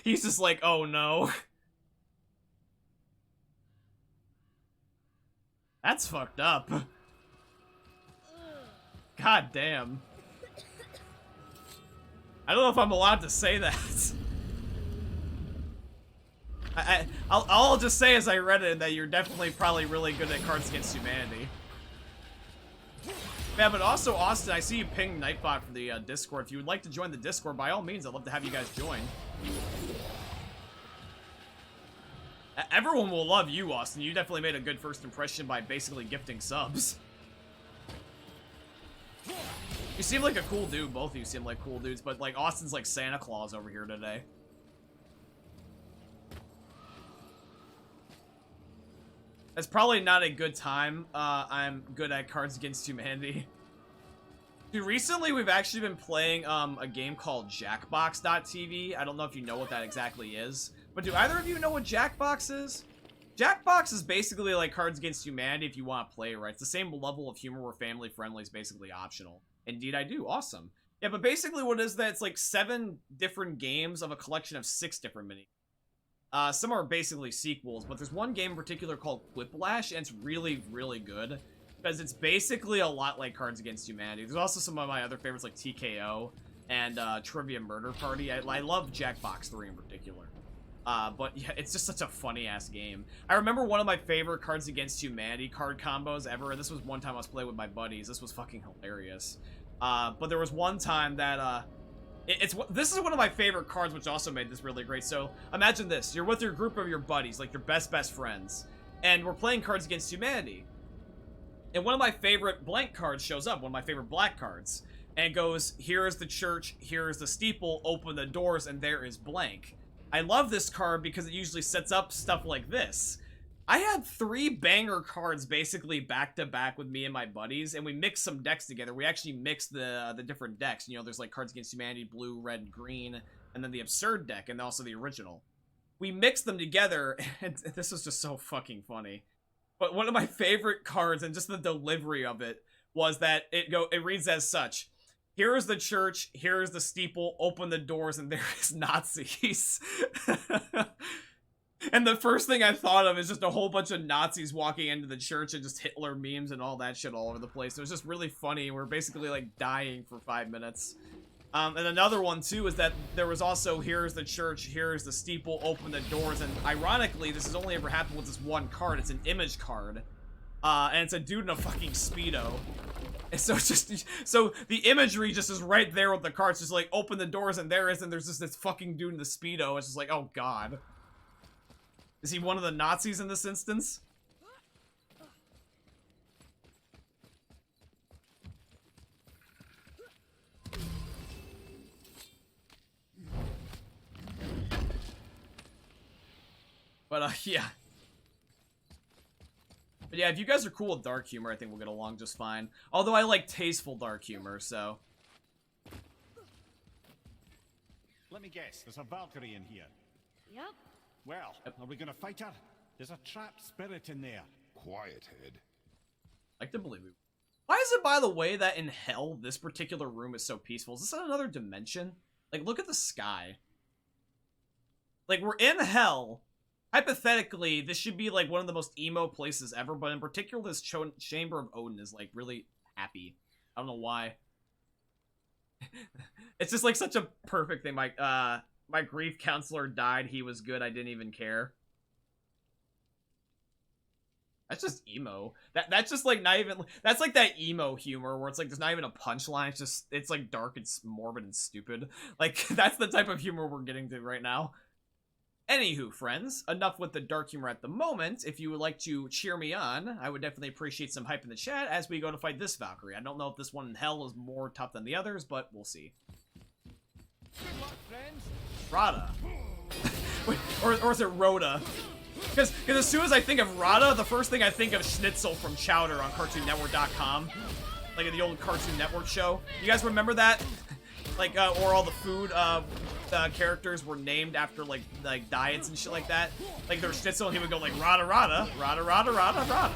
He's just like, oh no. That's fucked up. God damn. I don't know if I'm allowed to say that. I'll just say as I read it that you're definitely probably really good at Cards Against Humanity. Yeah, but also, Austin, I see you ping Nightbot for the Discord. If you would like to join the Discord, by all means, I'd love to have you guys join. Everyone will love you, Austin. You definitely made a good first impression by basically gifting subs. You seem like a cool dude. Both of you seem like cool dudes, but like Austin's like Santa Claus over here today. That's probably not a good time. I'm good at Cards Against Humanity. Dude, recently we've actually been playing a game called Jackbox.tv. I don't know if you know what that exactly is. But do either of you know what Jackbox is? Jackbox is basically like Cards Against Humanity if you want to play it right. It's the same level of humor where family friendly is basically optional. Indeed I do. Awesome. Yeah, but basically what it is that it's like 7 different games of a collection of 6 different mini. Some are basically sequels, but there's one game in particular called Whiplash, and it's really, really good. Because it's basically a lot like Cards Against Humanity. There's also some of my other favorites like TKO and Trivia Murder Party. I love Jackbox 3 in particular. But yeah, it's just such a funny-ass game. I remember one of my favorite Cards Against Humanity card combos ever, and this was one time I was playing with my buddies. This was fucking hilarious. But there was one time that, this is one of my favorite cards, which also made this really great. So, imagine this. You're with your group of your buddies, like your best friends, and we're playing Cards Against Humanity. And one of my favorite blank cards shows up, one of my favorite black cards, and goes, here is the church, here is the steeple, open the doors, and there is blank. I love this card because it usually sets up stuff like this. I had 3 banger cards basically back to back with me and my buddies, and we mixed some decks together. We actually mixed the different decks. You know, there's like Cards Against Humanity, blue, red, green, and then the absurd deck, and also the original. We mixed them together, and this was just so fucking funny. But one of my favorite cards, and just the delivery of it, was that it reads as such. Here is the church, here is the steeple, open the doors, and there is Nazis. And the first thing I thought of is just a whole bunch of Nazis walking into the church and just Hitler memes and all that shit all over the place. It was just really funny. We're basically like dying for 5 minutes. And another one too is that there was also, here's the church, here's the steeple, open the doors, and ironically, this has only ever happened with this one card. It's an image card. And it's a dude in a fucking Speedo. And so it's just, so the imagery just is right there with the cards, just like open the doors and there's just this fucking dude in the Speedo. It's just like, oh god. Is he one of the Nazis in this instance? But yeah. But yeah, if you guys are cool with dark humor, I think we'll get along just fine. Although I like tasteful dark humor, so. Let me guess, there's a Valkyrie in here. Yep. Well, are we gonna fight her? There's a trapped spirit in there. Quiet, head. I like to believe it. Why is it, by the way, that in hell, this particular room is so peaceful? Is this another dimension? Like, look at the sky. Like, we're in hell. Hypothetically, this should be, like, one of the most emo places ever, but in particular, this Chamber of Odin is, like, really happy. I don't know why. It's just, like, such a perfect thing. My grief counselor died, he was good, I didn't even care. That's just emo. That's just like not even, that's like that emo humor where it's like there's not even a punchline, it's just, it's like dark and morbid and stupid. Like, that's the type of humor we're getting to right now. Anywho, friends, enough with the dark humor at the moment. If you would like to cheer me on, I would definitely appreciate some hype in the chat as we go to fight this Valkyrie. I don't know if this one in hell is more tough than the others, but we'll see. Good luck, friends. Rada. Wait, or is it Rhoda? Because as soon as I think of Rada, the first thing I think of Schnitzel from Chowder on CartoonNetwork.com. Like the old Cartoon Network show. You guys remember that? Like, or all the food characters were named after like diets and shit like that. Like there's Schnitzel and he would go like Rada Rada, Rada Rada Rada Rada.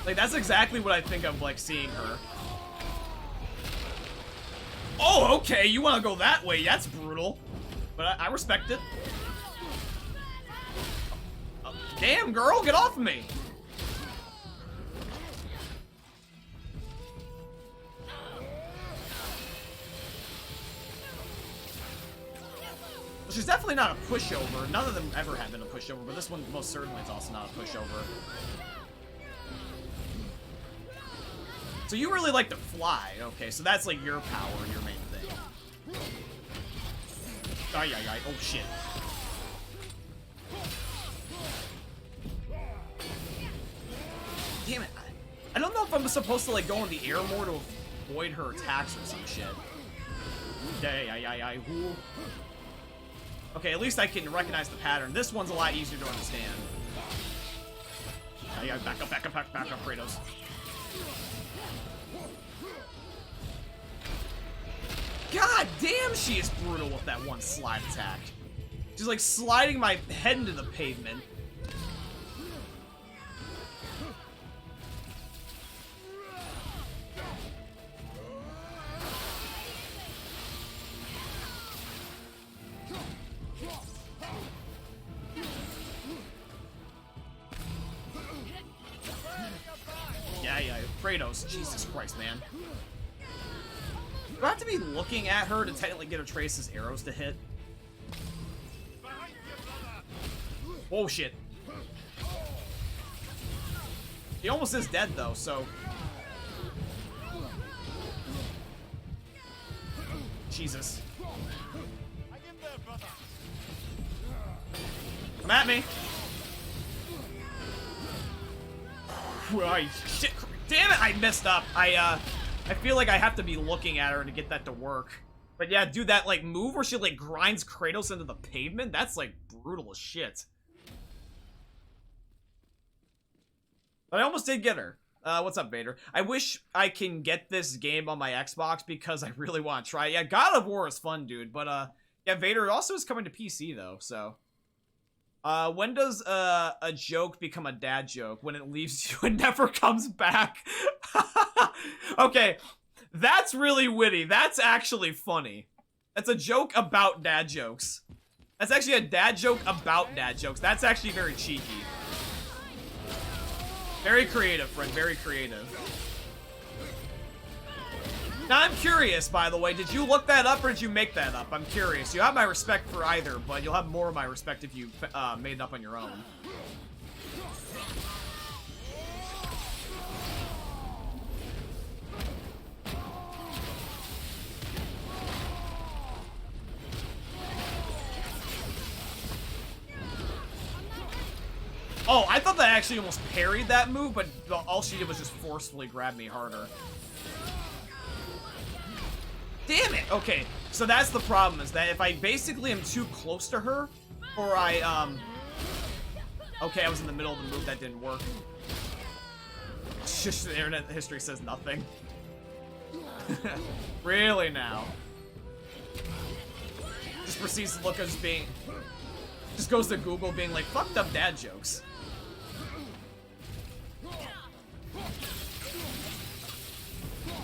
Like, that's exactly what I think of, like, seeing her. Oh, okay, you want to go that way. That's brutal. But I respect it. Damn, girl, get off of me. Well, she's definitely not a pushover. None of them ever have been a pushover, but this one most certainly is also not a pushover. So you really like to fly. Okay, so that's like your power, your main thing. Ay, ay, ay. Oh, shit. Damn it. I don't know if I'm supposed to, like, go in the air more to avoid her attacks or some shit. Ay, ay, ay, ay. Ooh. Okay, at least I can recognize the pattern. This one's a lot easier to understand. Ay, ay, back up, back up, back up, Kratos. God damn, she is brutal with that one slide attack. She's like sliding my head into the pavement. Yeah, yeah. Kratos. Jesus Christ, man. Do I have to be looking at her to technically get Atreus' arrows to hit? Oh, shit. He almost is dead, though, so... Jesus. Come at me. Shit. Damn it, I messed up. I feel like I have to be looking at her to get that to work. But yeah, dude, that, like, move where she, like, grinds Kratos into the pavement, that's, like, brutal as shit. But I almost did get her. What's up, Vader? I wish I can get this game on my Xbox because I really want to try it. Yeah, God of War is fun, dude. But, yeah, Vader also is coming to PC, though, so... when does a joke become a dad joke? When it leaves you and never comes back? Okay, that's really witty. That's actually funny. That's a joke about dad jokes. That's actually a dad joke about dad jokes. That's actually very cheeky. Very creative, friend. Very creative. Now, I'm curious, by the way. Did you look that up or did you make that up? I'm curious. You have my respect for either, but you'll have more of my respect if you made it up on your own. Oh, I thought that actually almost parried that move, but all she did was just forcefully grab me harder. Damn it! Okay, so that's the problem, is that if I basically am too close to her, or okay, I was in the middle of the move, that didn't work. Just the internet history says nothing. Really now? Just proceeds to look as being... Just goes to Google being like, fucked up dad jokes.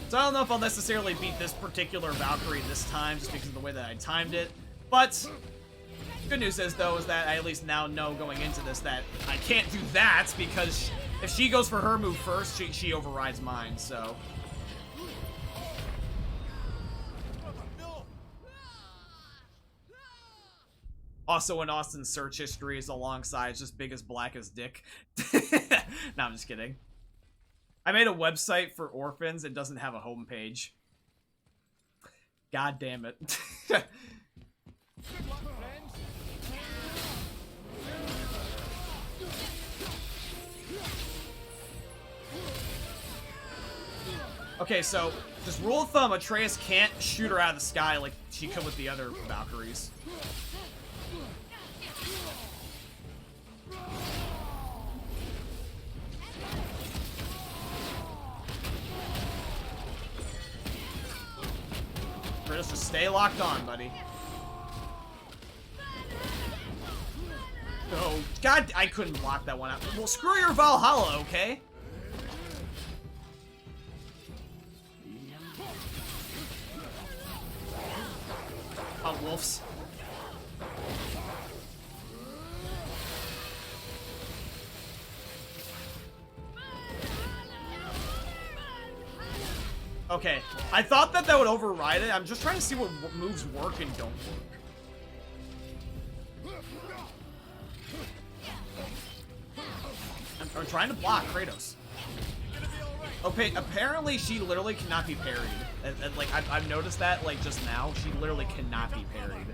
So I don't know if I'll necessarily beat this particular Valkyrie this time, just because of the way that I timed it. But, good news is, though, is that I at least now know going into this that I can't do that, because if she goes for her move first, she overrides mine, so... Also, in Austin's search history is alongside, it's just big as black as dick. No, I'm just kidding. I made a website for orphans. It doesn't have a homepage. God damn it. Okay, so, just rule of thumb, Atreus can't shoot her out of the sky like she could with the other Valkyries. Just stay locked on, buddy. No. God, I couldn't block that one out. Well, screw your Valhalla, okay? Oh, wolves. Okay, I thought that that would override it. I'm just trying to see what moves work and don't work. I'm trying to block Kratos. Okay, apparently she literally cannot be parried. And like, I've noticed that, like, just now. She literally cannot be parried.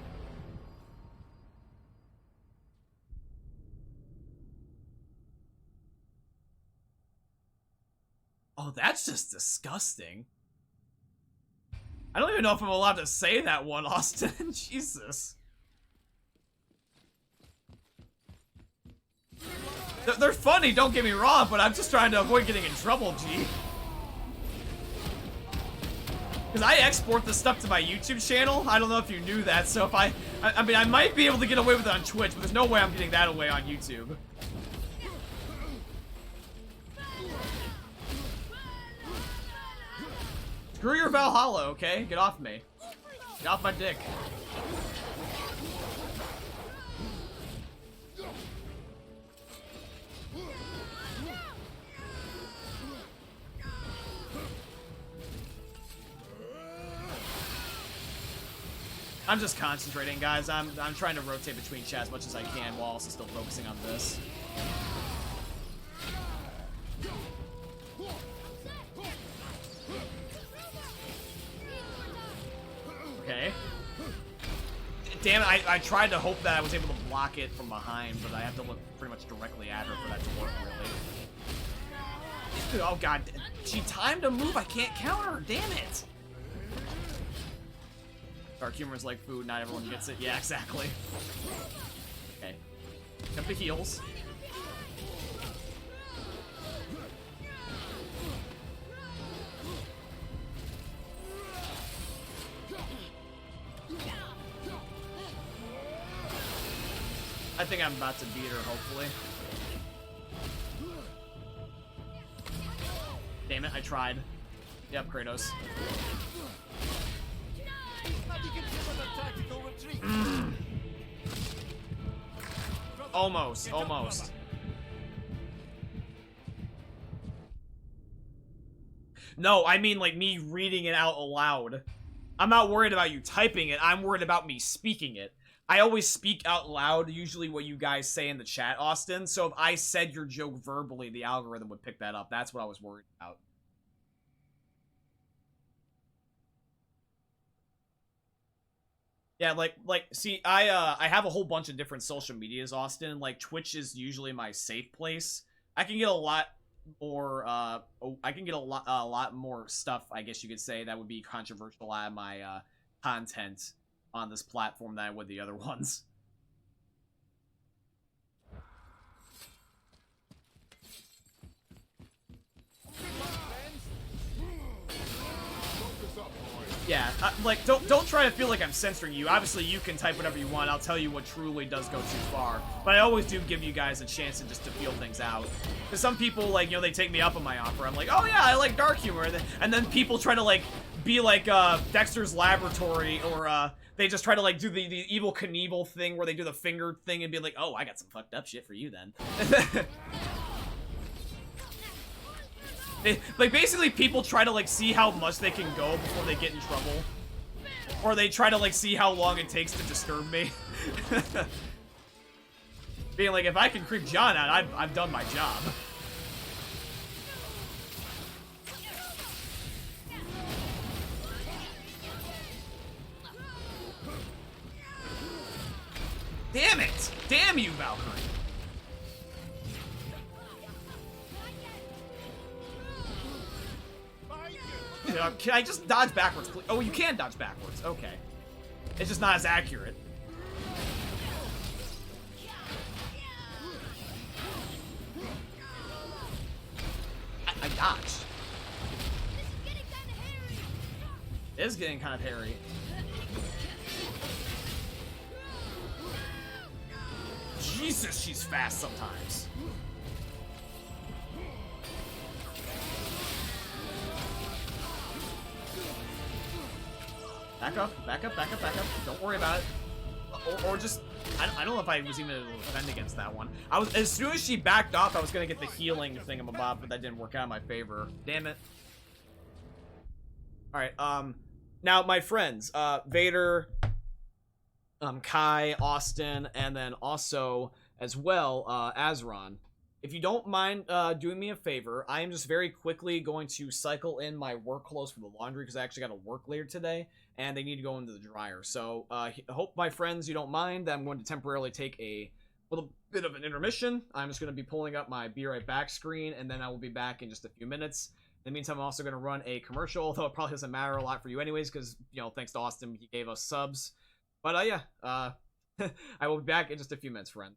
Oh, that's just disgusting. I don't even know if I'm allowed to say that one, Austin. Jesus. They're funny, don't get me wrong, but I'm just trying to avoid getting in trouble, G. Because I export this stuff to my YouTube channel. I don't know if you knew that, so if I mean, I might be able to get away with it on Twitch, but there's no way I'm getting that away on YouTube. Screw your Valhalla, okay? Get off me. Get off my dick. I'm just concentrating, guys. I'm trying to rotate between chat as much as I can while also still focusing on this. Okay. Damn it, I tried to hope that I was able to block it from behind, but I have to look pretty much directly at her for that to work, really. Oh god, she timed a move, I can't counter, damn it! Dark humor is like food, not everyone gets it. Yeah, exactly. Okay. Got the heals. I think I'm about to beat her, hopefully. Damn it, I tried. Yep, Kratos. Almost, almost. No, I mean like me reading it out aloud. I'm not worried about you typing it, I'm worried about me speaking it. I always speak out loud, usually what you guys say in the chat, Austin. So if I said your joke verbally, the algorithm would pick that up. That's what I was worried about. Yeah, see, I have a whole bunch of different social medias, Austin. Like, Twitch is usually my safe place. I can get a lot more, I can get a lot more stuff, I guess you could say, that would be controversial out of my, content on this platform than I would the other ones. Yeah, like, don't try to feel like I'm censoring you. Obviously, you can type whatever you want. I'll tell you what truly does go too far. But I always do give you guys a chance to feel things out. Because some people, like, you know, they take me up on my offer. I'm like, oh yeah, I like dark humor. And then people try to, like, be like, Dexter's Laboratory, or, they just try to, like, do the Evil Knievel thing where they do the finger thing and be like, oh, I got some fucked up shit for you then. Like, basically, people try to, like, see how much they can go before they get in trouble. Or they try to, like, see how long it takes to disturb me. Being like, if I can creep John out, I've done my job. Damn it! Damn you, Valkyrie! Can I just dodge backwards, please? Oh, you can dodge backwards. Okay. It's just not as accurate. I dodged. It is getting kind of hairy. Jesus, she's fast sometimes. Back up, back up, back up, back up. Don't worry about it. Or just, I don't know if I was even able to defend against that one. As soon as she backed off, I was gonna get the healing thingamabob, but that didn't work out in my favor. Damn it. Alright, now my friends, Vader, Kai, Austin, and then also, as well, Azron. If you don't mind doing me a favor, I am just very quickly going to cycle in my work clothes for the laundry because I actually got to work later today, and they need to go into the dryer. So, I hope, my friends, you don't mind that I'm going to temporarily take a little bit of an intermission. I'm just going to be pulling up my Be Right Back screen, and then I will be back in just a few minutes. In the meantime, I'm also going to run a commercial, although it probably doesn't matter a lot for you anyways, because, you know, thanks to Austin, he gave us subs. But, yeah, I will be back in just a few minutes, friend.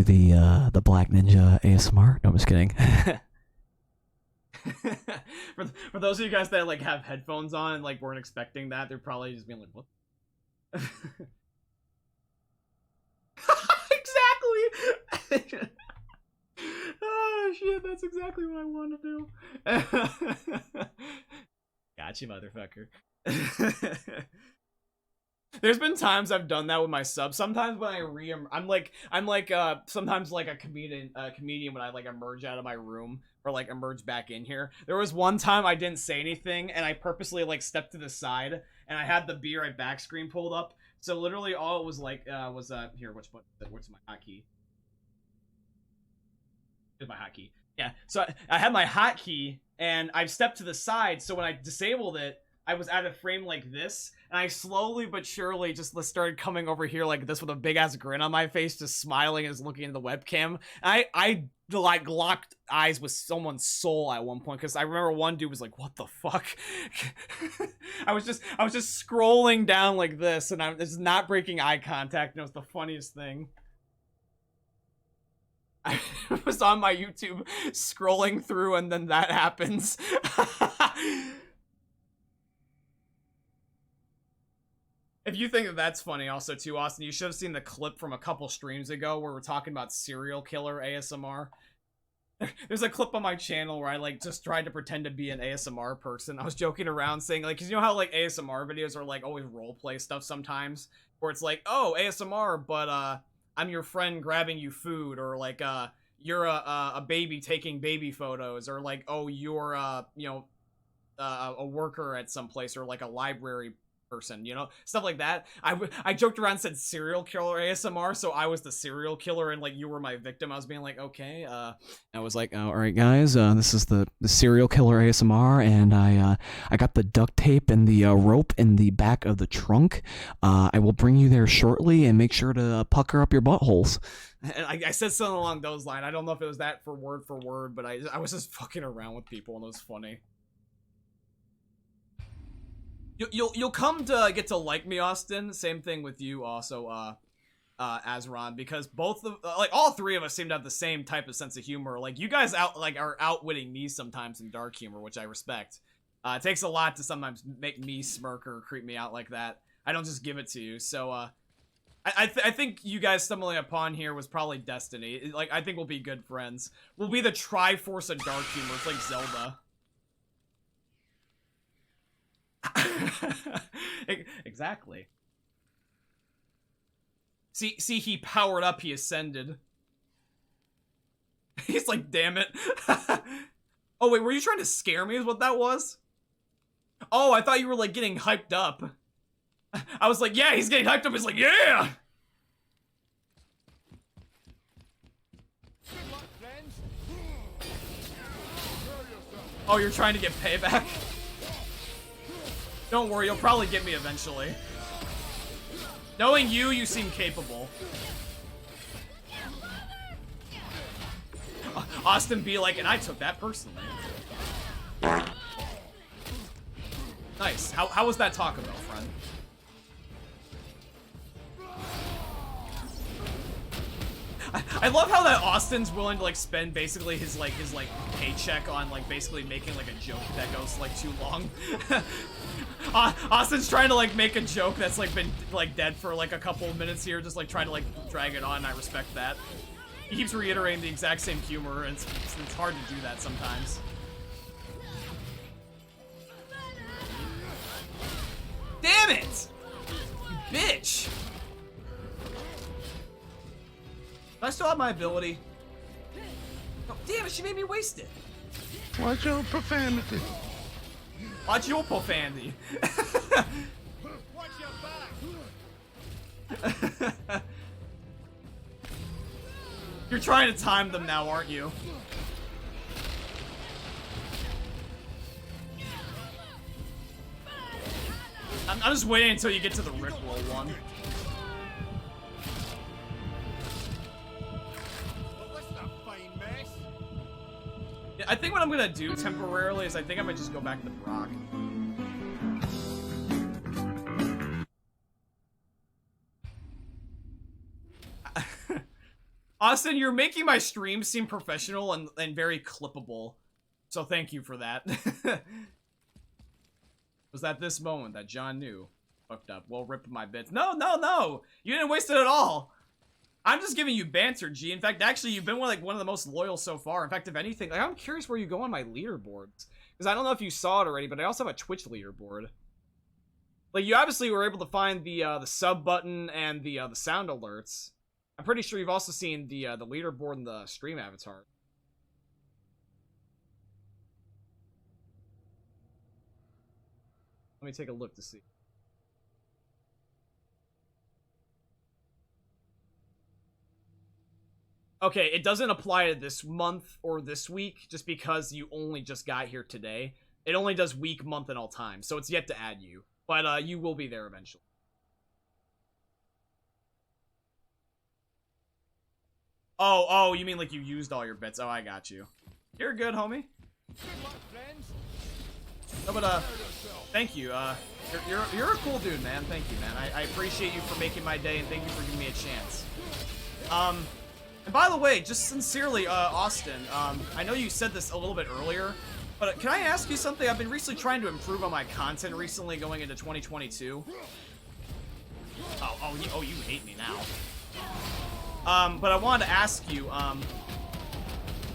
to the Black Ninja ASMR. No, I'm just kidding. For those of you guys that like have headphones on and like weren't expecting that, they're probably just being like, "What?" Exactly. Oh shit, that's exactly what I want to do. Gotcha, motherfucker. There's been times I've done that with my subs. Sometimes when I'm like sometimes like a comedian when I like emerge out of my room or like emerge back in here. There was one time I didn't say anything and I purposely like stepped to the side and I had the Be Right Back screen pulled up. So literally all it was like was here, what's my hotkey? Here's my hotkey. Yeah. So I had my hotkey and I stepped to the side, so when I disabled it, I was out of frame like this, and I slowly but surely just started coming over here like this with a big ass grin on my face, just smiling and just looking into the webcam. I like locked eyes with someone's soul at one point, because I remember one dude was like, "What the fuck?" I was just scrolling down like this, and I was not breaking eye contact, and it was the funniest thing. I was on my YouTube scrolling through, and then that happens. If you think that that's funny also too, Austin, you should have seen the clip from a couple streams ago where we're talking about serial killer ASMR. There's a clip on my channel where I like just tried to pretend to be an ASMR person. I was joking around saying like, cause you know how like ASMR videos are like always roleplay stuff sometimes, where it's like, oh, ASMR, but I'm your friend grabbing you food, or like you're a baby taking baby photos, or like, oh, you're you know, a worker at some place, or like a library person, you know, stuff like that. I joked around and said serial killer ASMR, so I was the serial killer and like you were my victim. I was being like, okay, I was like, all right guys, this is the serial killer ASMR, and I got the duct tape and the rope in the back of the trunk. I will bring you there shortly, and make sure to pucker up your buttholes. And I said something along those lines. I don't know if it was that for word, but I was just fucking around with people, and it was funny. You'll come to get to like me, Austin. Same thing with you also, Azron, because both of like all three of us seem to have the same type of sense of humor. Like you guys are outwitting me sometimes in dark humor, which I respect. It takes a lot to sometimes make me smirk or creep me out like that. I don't just give it to you. So I think you guys stumbling upon here was probably destiny. Like I think we'll be good friends. We'll be the Triforce of dark humor. It's like Zelda. Exactly. See, he powered up, he ascended. He's like, damn it. Oh, wait, were you trying to scare me is what that was? Oh, I thought you were, like, getting hyped up. I was like, yeah, he's getting hyped up. He's like, yeah! Oh, you're trying to get payback? Don't worry, you'll probably get me eventually. Knowing you, you seem capable. Austin be like, and I took that personally. Nice. How was that Taco Bell, friend? I love how that Austin's willing to like spend basically his paycheck on like basically making like a joke that goes like too long. Austin's trying to like make a joke that's like been like dead for like a couple of minutes here, just like trying to like drag it on. I respect that. He keeps reiterating the exact same humor, and it's hard to do that sometimes. Damn it! You bitch! Do I still have my ability? Oh, damn it, she made me waste it. Watch your profanity. Watch your profanity. Watch your back. You're trying to time them now, aren't you? I'm just waiting until you get to the Rickroll one. I think what I'm gonna do temporarily is I think I might just go back to Brock. Austin, you're making my stream seem professional and very clippable. So thank you for that. Was that this moment that John knew? Fucked up. Well, rip my bits. No, no, no! You didn't waste it at all! I'm just giving you banter, G. In fact, actually, you've been one of the most loyal so far. In fact, if anything, like, I'm curious where you go on my leaderboards. Because I don't know if you saw it already, but I also have a Twitch leaderboard. Like, you obviously were able to find the sub button and the sound alerts. I'm pretty sure you've also seen the leaderboard and the stream avatar. Let me take a look to see. Okay, it doesn't apply to this month or this week, just because you only just got here today. It only does week, month, and all time, so it's yet to add you. But you will be there eventually. Oh, you mean like you used all your bits? Oh, I got you. You're good, homie. No, but thank you. You're a cool dude, man. Thank you, man. I appreciate you for making my day, and thank you for giving me a chance. And by the way, just sincerely, Austin, I know you said this a little bit earlier, but can I ask you something? I've been recently trying to improve on my content recently going into 2022. Oh, you hate me now. But I wanted to ask you,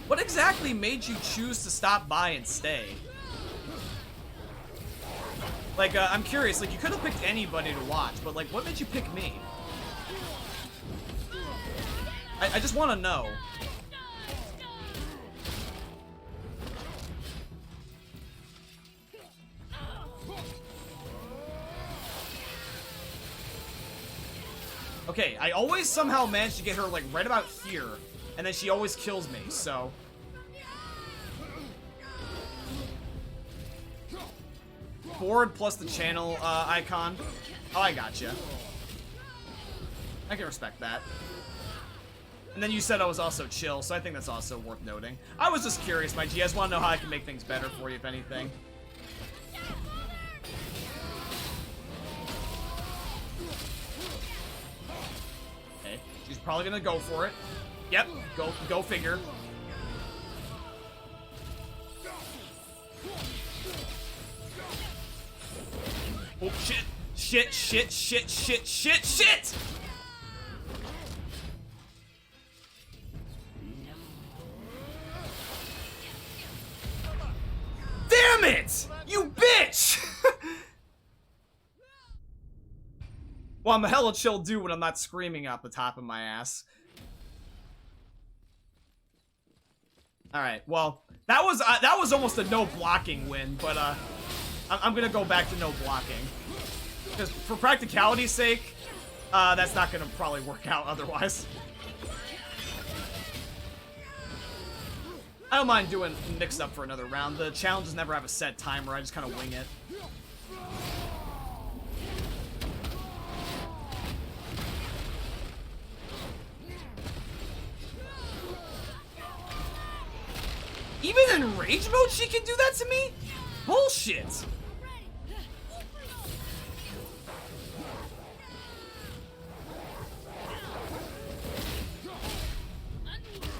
what exactly made you choose to stop by and stay? Like, I'm curious, like, you could have picked anybody to watch, but, like, what made you pick me? I just want to know. Okay, I always somehow manage to get her, like, right about here, and then she always kills me, so... Board plus the channel icon. Oh, I gotcha. I can respect that. And then you said I was also chill, so I think that's also worth noting. I was just curious, my G. I just want to know how I can make things better for you, if anything. Okay, she's probably gonna go for it. Yep, go figure. Oh, shit! Shit! Damn it! You bitch! Well, I'm a hella chill dude when I'm not screaming out the top of my ass. Alright, well, that was almost a no blocking win, but I'm gonna go back to no blocking. Because for practicality's sake, that's not gonna probably work out otherwise. I don't mind doing mixed up for another round. The challenges never have a set timer, I just kind of wing it. Even in rage mode she can do that to me? Bullshit!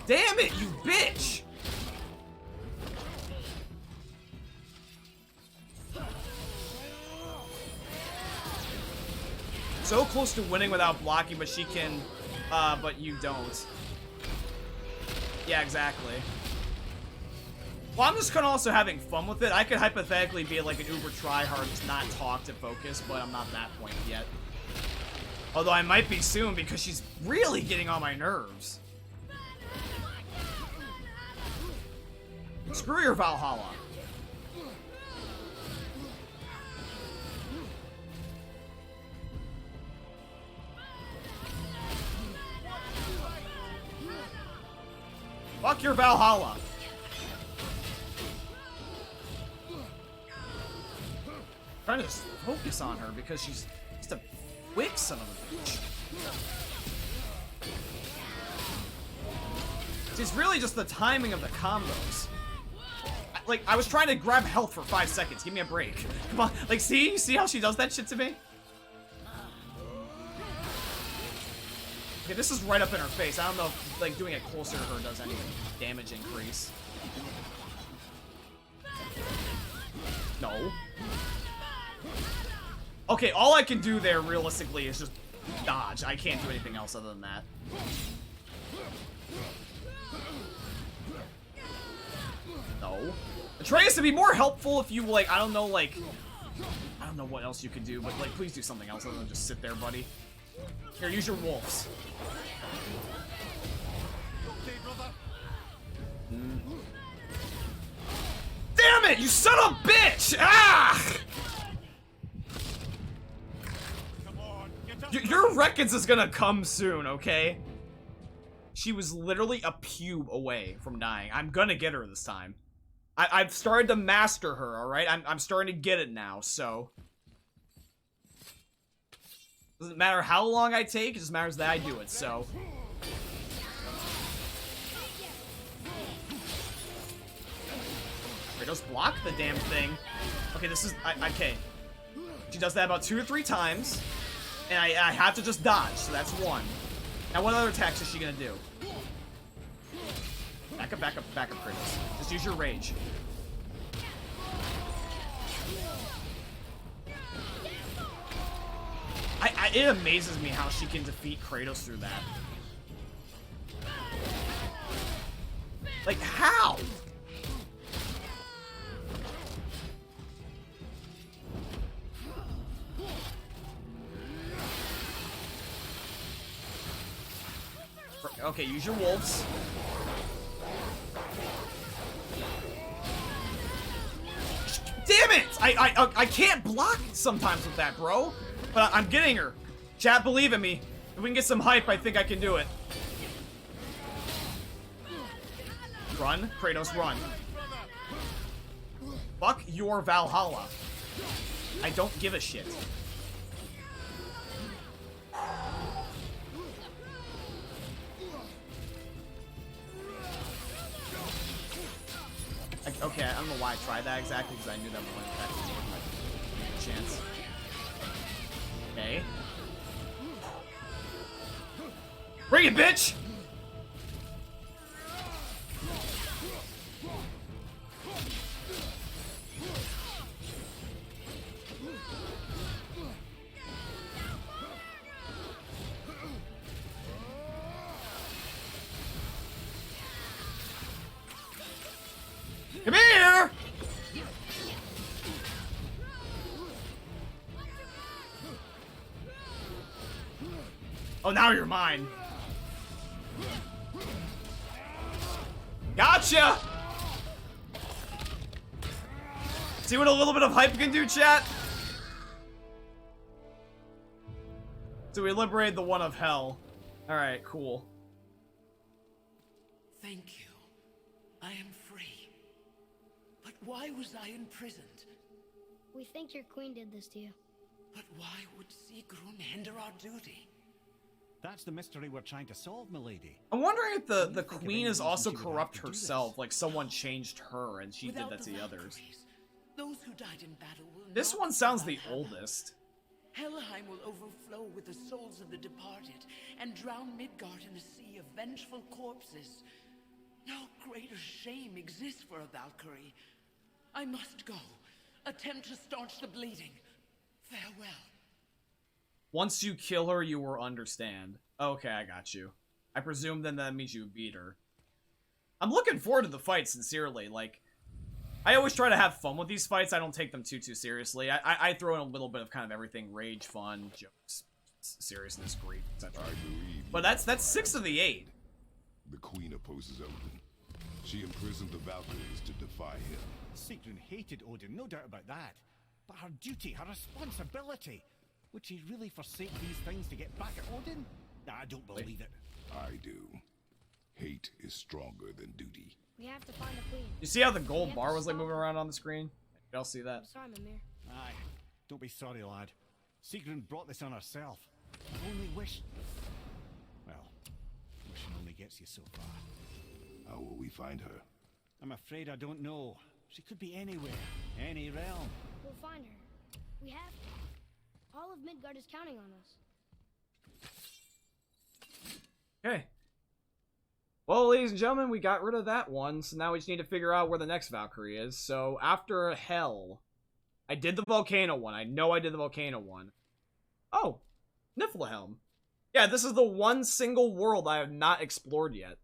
Damn it, you bitch! So close to winning without blocking, but she can, but you don't. Yeah, exactly. Well, I'm just kind of also having fun with it. I could hypothetically be like an uber tryhard, just not talk to focus, but I'm not that point yet. Although I might be soon because she's really getting on my nerves. Screw your Valhalla. Fuck your Valhalla. Trying to focus on her because she's just a quick son of a bitch. It's really just the timing of the combos. Like, I was trying to grab health for 5 seconds. Give me a break. Come on. Like, see? See how she does that shit to me? Okay, this is right up in her face. I don't know if, like, doing it closer to her does any damage increase. No. Okay, all I can do there, realistically, is just dodge. I can't do anything else other than that. No. Atreus, to be more helpful if you, like, I don't know, like... I don't know what else you could do, but, like, please do something else other than just sit there, buddy. Here, use your wolves. Damn it, you son of a bitch! Ah! Your Reckons is gonna come soon, okay? She was literally a pube away from dying. I'm gonna get her this time. I've started to master her, alright? I'm starting to get it now, so... Doesn't matter how long I take, it just matters that I do it, so... Kratos, block the damn thing. Okay, this is... okay. She does that about 2 or 3 times. And I have to just dodge, so that's 1. Now what other attacks is she gonna do? Back up, back up, back up, Kratos. Just use your rage. It amazes me how she can defeat Kratos through that. Like, how? Okay, use your wolves. Damn it! I can't block sometimes with that, bro. But I'm getting her. Chat, believe in me. If we can get some hype, I think I can do it. Run, Kratos, run. Fuck your Valhalla. I don't give a shit. Okay, I don't know why I tried that exactly, because I knew that one attack was my chance. Okay. Bring it, bitch! Come here! Oh, now you're mine. Gotcha! See what a little bit of hype can do, chat? So we liberated the one of hell. Alright, cool. Thank you. I am free. But why was I imprisoned? We think your queen did this to you. But why would Sigrun hinder our duty? That's the mystery we're trying to solve, milady. I'm wondering if the queen is also corrupt herself, like someone changed her and she did that to the others. Those who died in battle will This one sounds the oldest. Helheim will overflow with the souls of the departed and drown Midgard in a sea of vengeful corpses. No greater shame exists for a Valkyrie. I must go. Attempt to staunch the bleeding. Farewell. Once you kill her, you will understand. Okay, I got you. I presume then that means you beat her. I'm looking forward to the fight, sincerely. Like, I always try to have fun with these fights. I don't take them too seriously. I throw in a little bit of kind of everything. Rage, fun, jokes, seriousness, grief, etc. But that's 6 of the 8. The queen opposes Odin. She imprisoned the Valkyries to defy him. Sigrun hated Odin, no doubt about that. But her duty, her responsibility. Would she really forsake these things to get back at Odin? I don't believe it. I do. Hate is stronger than duty. We have to find the queen. You see how the gold bar was like moving around on the screen? Y'all see that? I'm sorry, Mimir. Aye, don't be sorry, lad. Sigrun brought this on herself. I only wish... Well, wishing only gets you so far. How will we find her? I'm afraid I don't know. She could be anywhere, any realm. We'll find her. We have to. All of Midgard is counting on us. Okay. Well, ladies and gentlemen, we got rid of that one, so now we just need to figure out where the next Valkyrie is. So, after Hell, I did the volcano one. I know I did the volcano one. Oh, Niflheim. Yeah, this is the one single world I have not explored yet.